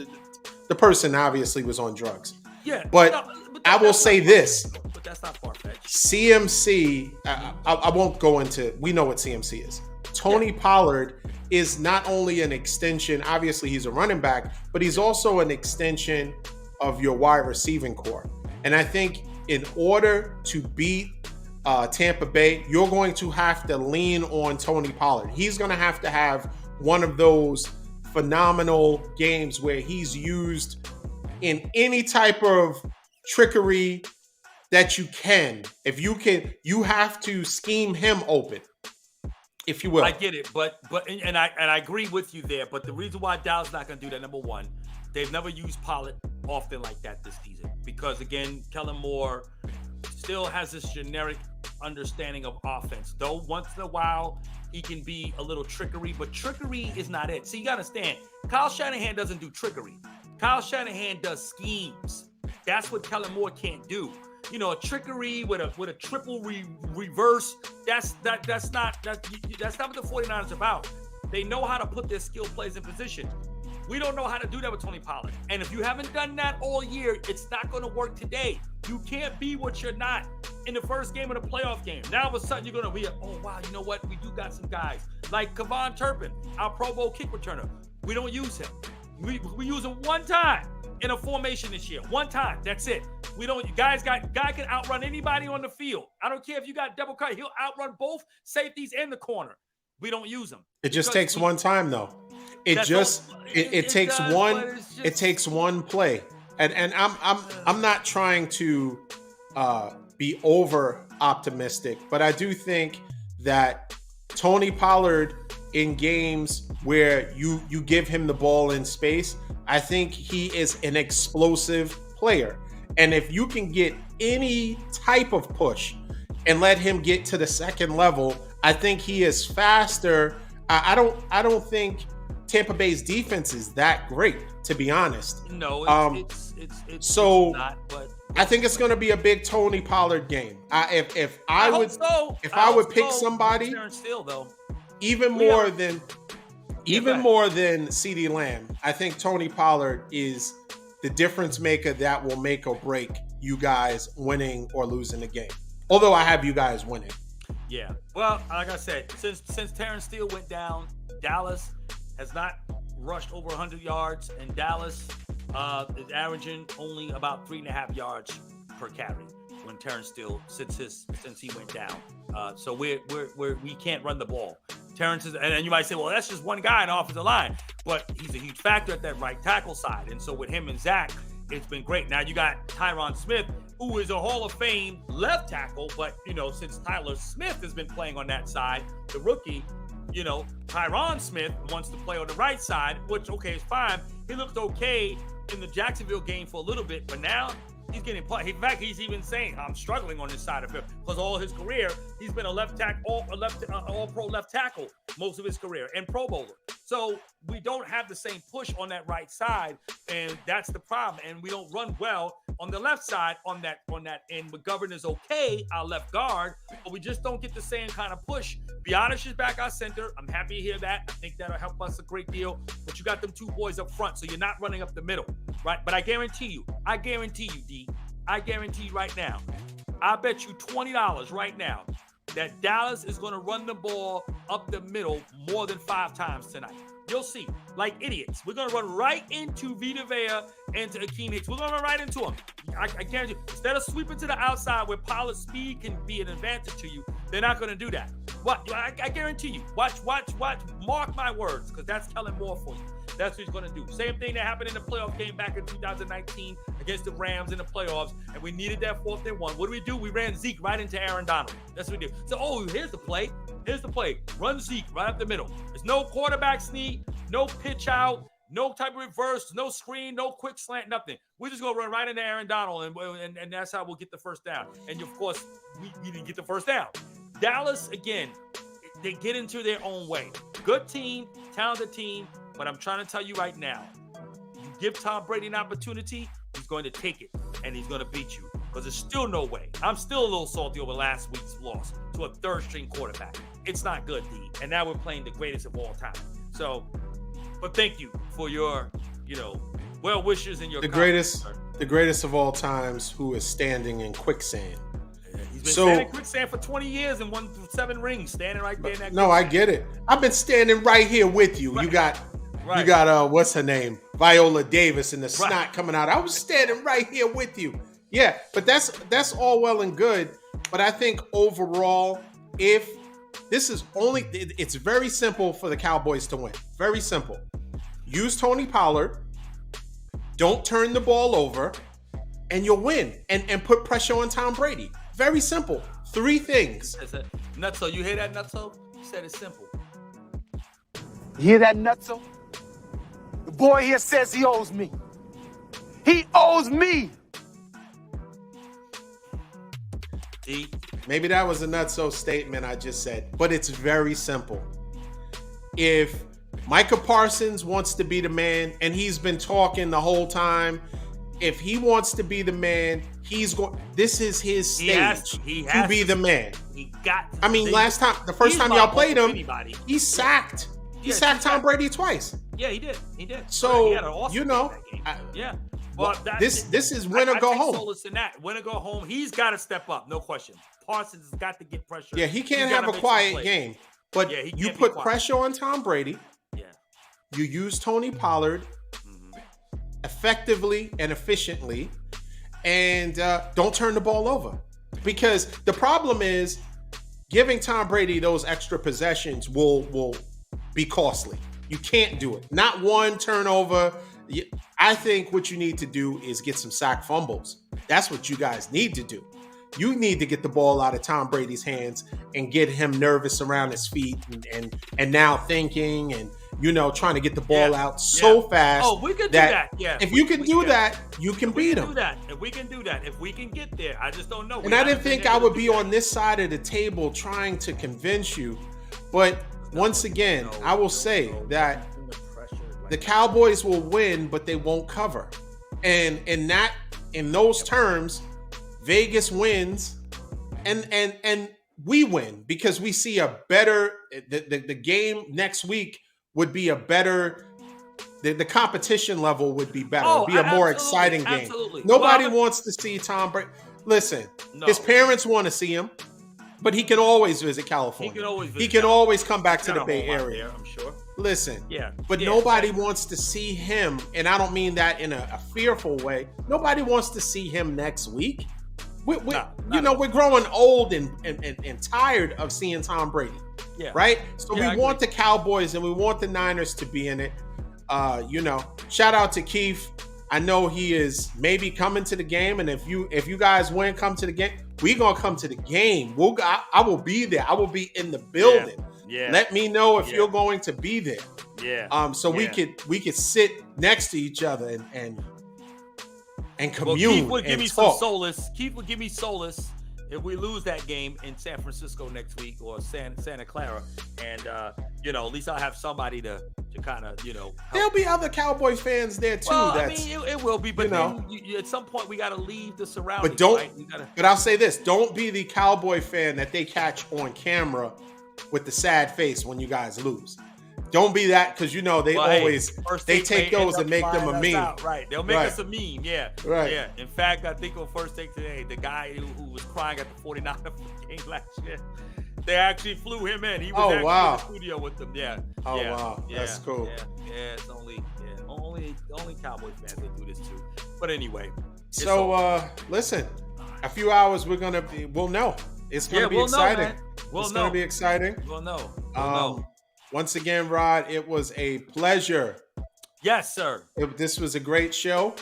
the person obviously was on drugs. Yeah. But I will say this. But that's not far-fetched. CMC, I won't go into, we know what CMC is. Tony Pollard is not only an extension, obviously he's a running back, but he's also an extension of your wide receiving core. And I think in order to beat Tampa Bay, you're going to have to lean on Tony Pollard. He's going to have one of those phenomenal games where he's used in any type of trickery that you can. If you can, you have to scheme him open. if you will. I get it, but I agree with you there. But the reason why Dallas not going to do that, number one, they've never used Pollard often like that this season because again, Kellen Moore still has this generic understanding of offense. Though once in a while he can be a little trickery, but trickery is not it. See, you got to understand, Kyle Shanahan doesn't do trickery. Kyle Shanahan does schemes. That's what Kellen Moore can't do. You know, a trickery with a triple reverse. That's not what the 49ers are about. They know how to put their skill players in position. We don't know how to do that with Tony Pollard. And if you haven't done that all year, it's not going to work today. You can't be what you're not in the first game of the playoff game. Now, all of a sudden, you're going to be, oh, wow, you know what? We do got some guys like Kevon Turpin, our Pro Bowl kick returner. We don't use him. We use him one time in a formation this year. One time. That's it. Guy can outrun anybody on the field. I don't care if you got double cut. He'll outrun both safeties and the corner. We don't use him. It just takes one time, though. It takes one play. And I'm not trying to be over optimistic, but I do think that Tony Pollard in games where you give him the ball in space, I think he is an explosive player. And if you can get any type of push and let him get to the second level, I think he is faster. I don't think Tampa Bay's defense is that great, to be honest. No, it's so not, but I think it's going to be a big Tony Pollard game. If I would pick somebody, still, though, even more than CeeDee Lamb, I think Tony Pollard is the difference maker that will make or break you guys winning or losing the game. Although I have you guys winning. Yeah. Well, like I said, since Terrence Steele went down, Dallas has not rushed over 100 yards, and Dallas is averaging only about 3.5 yards per carry when Terrence Steele since he went down. So we can't run the ball. Terrence is, and you might say, well, that's just one guy in the offensive line, but he's a huge factor at that right tackle side. And so with him and Zach, it's been great. Now you got Tyron Smith, who is a Hall of Fame left tackle, but since Tyler Smith has been playing on that side, the rookie, Tyron Smith wants to play on the right side, which is fine. He looked okay in the Jacksonville game for a little bit, but now he's getting play. In fact, he's even saying, I'm struggling on this side of him because all his career, he's been a all-pro left tackle most of his career and Pro Bowler. So we don't have the same push on that right side, and that's the problem. And we don't run well on the left side on that end. McGovern is okay, our left guard, but we just don't get the same kind of push. Bionis is back our center. I'm happy to hear that. I think that'll help us a great deal. But you got them two boys up front, so you're not running up the middle, right? But I guarantee you, D, I guarantee right now, I bet you $20 right now that Dallas is going to run the ball up the middle more than 5 times tonight. You'll see, like idiots. We're going to run right into Vita Vea and to Akeem Hicks. We're going to run right into him. I guarantee you. Instead of sweeping to the outside where Pollard's speed can be an advantage to you, they're not going to do that. What? I guarantee you. Watch. Mark my words, because that's Kellen Moore for you. That's what he's going to do. Same thing that happened in the playoff game back in 2019 against the Rams in the playoffs, and we needed that 4th and 1. What do? We ran Zeke right into Aaron Donald. That's what we did. So, here's the play. Run Zeke right up the middle. There's no quarterback sneak, no pitch out, no type of reverse, no screen, no quick slant, nothing. We're just going to run right into Aaron Donald, and that's how we'll get the first down. And, of course, we didn't get the first down. Dallas, again, they get into their own way. Good team, talented team, but I'm trying to tell you right now, you give Tom Brady an opportunity, he's going to take it, and he's going to beat you. Because there's still no way. I'm still a little salty over last week's loss to a third-string quarterback. It's not good, D. And now we're playing the greatest of all time. So, but thank you for your, well wishes and your the greatest of all times, who is standing in quicksand. He's been standing in quicksand for 20 years and won 7 rings, standing right there in that. No, I get it. I've been standing right here with you. Right. You got what's her name? Viola Davis and the snot coming out. I was standing right here with you. Yeah, but that's all well and good. But I think overall, if this is it's very simple for the Cowboys to win. Very simple. Use Tony Pollard. Don't turn the ball over, and you'll win. And put pressure on Tom Brady. Very simple. 3 things. Nutso, you hear that, Nutso? You said it's simple. You hear that, nutso? The boy here says he owes me. He owes me. See? Maybe that was a nutso statement I just said, but it's very simple. If Micah Parsons wants to be the man, and he's been talking the whole time, if he wants to be the man, he's going. This is his stage to be the man. He got. I mean, the first time y'all played him, he sacked. He sacked Tom Brady twice. Yeah, he did. He did. So he had an awesome game that game. Yeah. Well, this is win or go home. Solace in that. Win or go home. He's got to step up, no question. Parsons has got to get pressure. Yeah, he can't have a quiet game. But you put pressure on Tom Brady. Yeah. You use Tony Pollard effectively and efficiently, and don't turn the ball over. Because the problem is giving Tom Brady those extra possessions will be costly. You can't do it. Not one turnover. I think what you need to do is get some sack fumbles. That's what you guys need to do. You need to get the ball out of Tom Brady's hands and get him nervous around his feet and now thinking and trying to get the ball out so fast. Oh, we can do that. Yeah. If you can do that, you can beat him. If we can do that, if we can get there, I just don't know. And I didn't think I would be on this side of the table trying to convince you, but once again, I will say that the Cowboys will win, but they won't cover. And in those terms, Vegas wins and we win because we see a better the game next week would be a better the competition level would be better. It'd be a more exciting game. Nobody wants to see Tom Brady. Listen, his parents want to see him, but he can always visit California. He can always come back to the Bay Area. I'm sure. Listen, but nobody wants to see him, and I don't mean that in a fearful way. Nobody wants to see him next week. We're growing old and tired of seeing Tom Brady. Yeah. Right? So we want the Cowboys and we want the Niners to be in it. Shout out to Keith. I know he is maybe coming to the game, and if you guys win, come to the game. We're gonna come to the game. I will be there. I will be in the building. Yeah. Let me know if you're going to be there. Yeah. So we could sit next to each other and commune. Keith would give me some solace. Keith would give me solace if we lose that game in San Francisco next week or Santa Clara, and at least I'll have somebody to kind of help. There'll be other Cowboys fans there too. Well, it will be, but then at some point we got to leave the surroundings. But don't. Right? But I'll say this: don't be the Cowboy fan that they catch on camera with the sad face when you guys lose. Don't be that, because they take those and make them a meme. Right, they'll make us a meme. Yeah, right. Yeah. In fact, I think on First Take Today, the guy who was crying at the 49ers game last year, they actually flew him in. He was in the studio with them. Yeah. Oh wow, that's cool. Yeah. It's only Cowboy fans that do this too. But anyway. So listen, a few hours we'll know. It's gonna be exciting. It's gonna be exciting. We'll know. Once again, Rod, it was a pleasure. Yes, sir. This was a great show.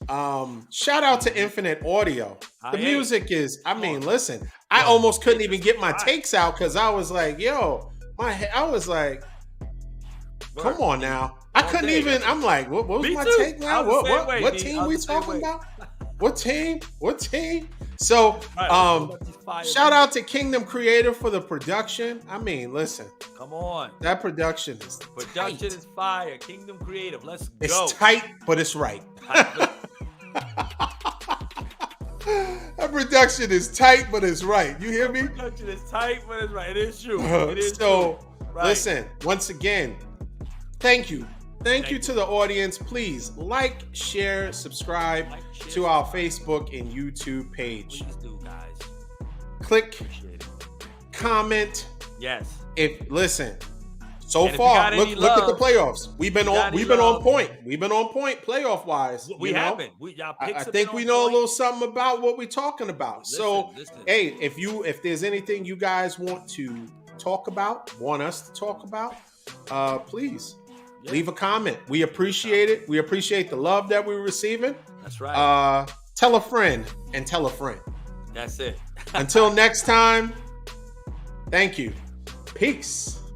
Shout out to Infinite Audio. The music is, listen, I almost couldn't even get my takes out because I was like, I was like, come on now. I couldn't even, I'm like, what was my take now? What team we talking about? What team? So, shout out to Kingdom Creative for the production. Listen. Come on. That production is tight. Is fire. Kingdom Creative. Let's go. It's tight, but it's right. That production is tight, but it's right. You hear me? Production is tight, but it's right. It is true. It is true. Right. Listen, once again, thank you. Thank you to the audience. Please like, share, subscribe to our Facebook and YouTube page. Please do, guys. Click, comment. Yes. Listen. So far, look at the playoffs. We've been on point. We've been on point playoff wise. We haven't. I think we know a little something about what we're talking about. Listen. Hey, if there's anything you guys want to talk about, want us to talk about, please. Yeah. Leave a comment. We appreciate it. We appreciate the love that we're receiving. That's right. Tell a friend and tell a friend. That's it. Until next time, thank you. Peace.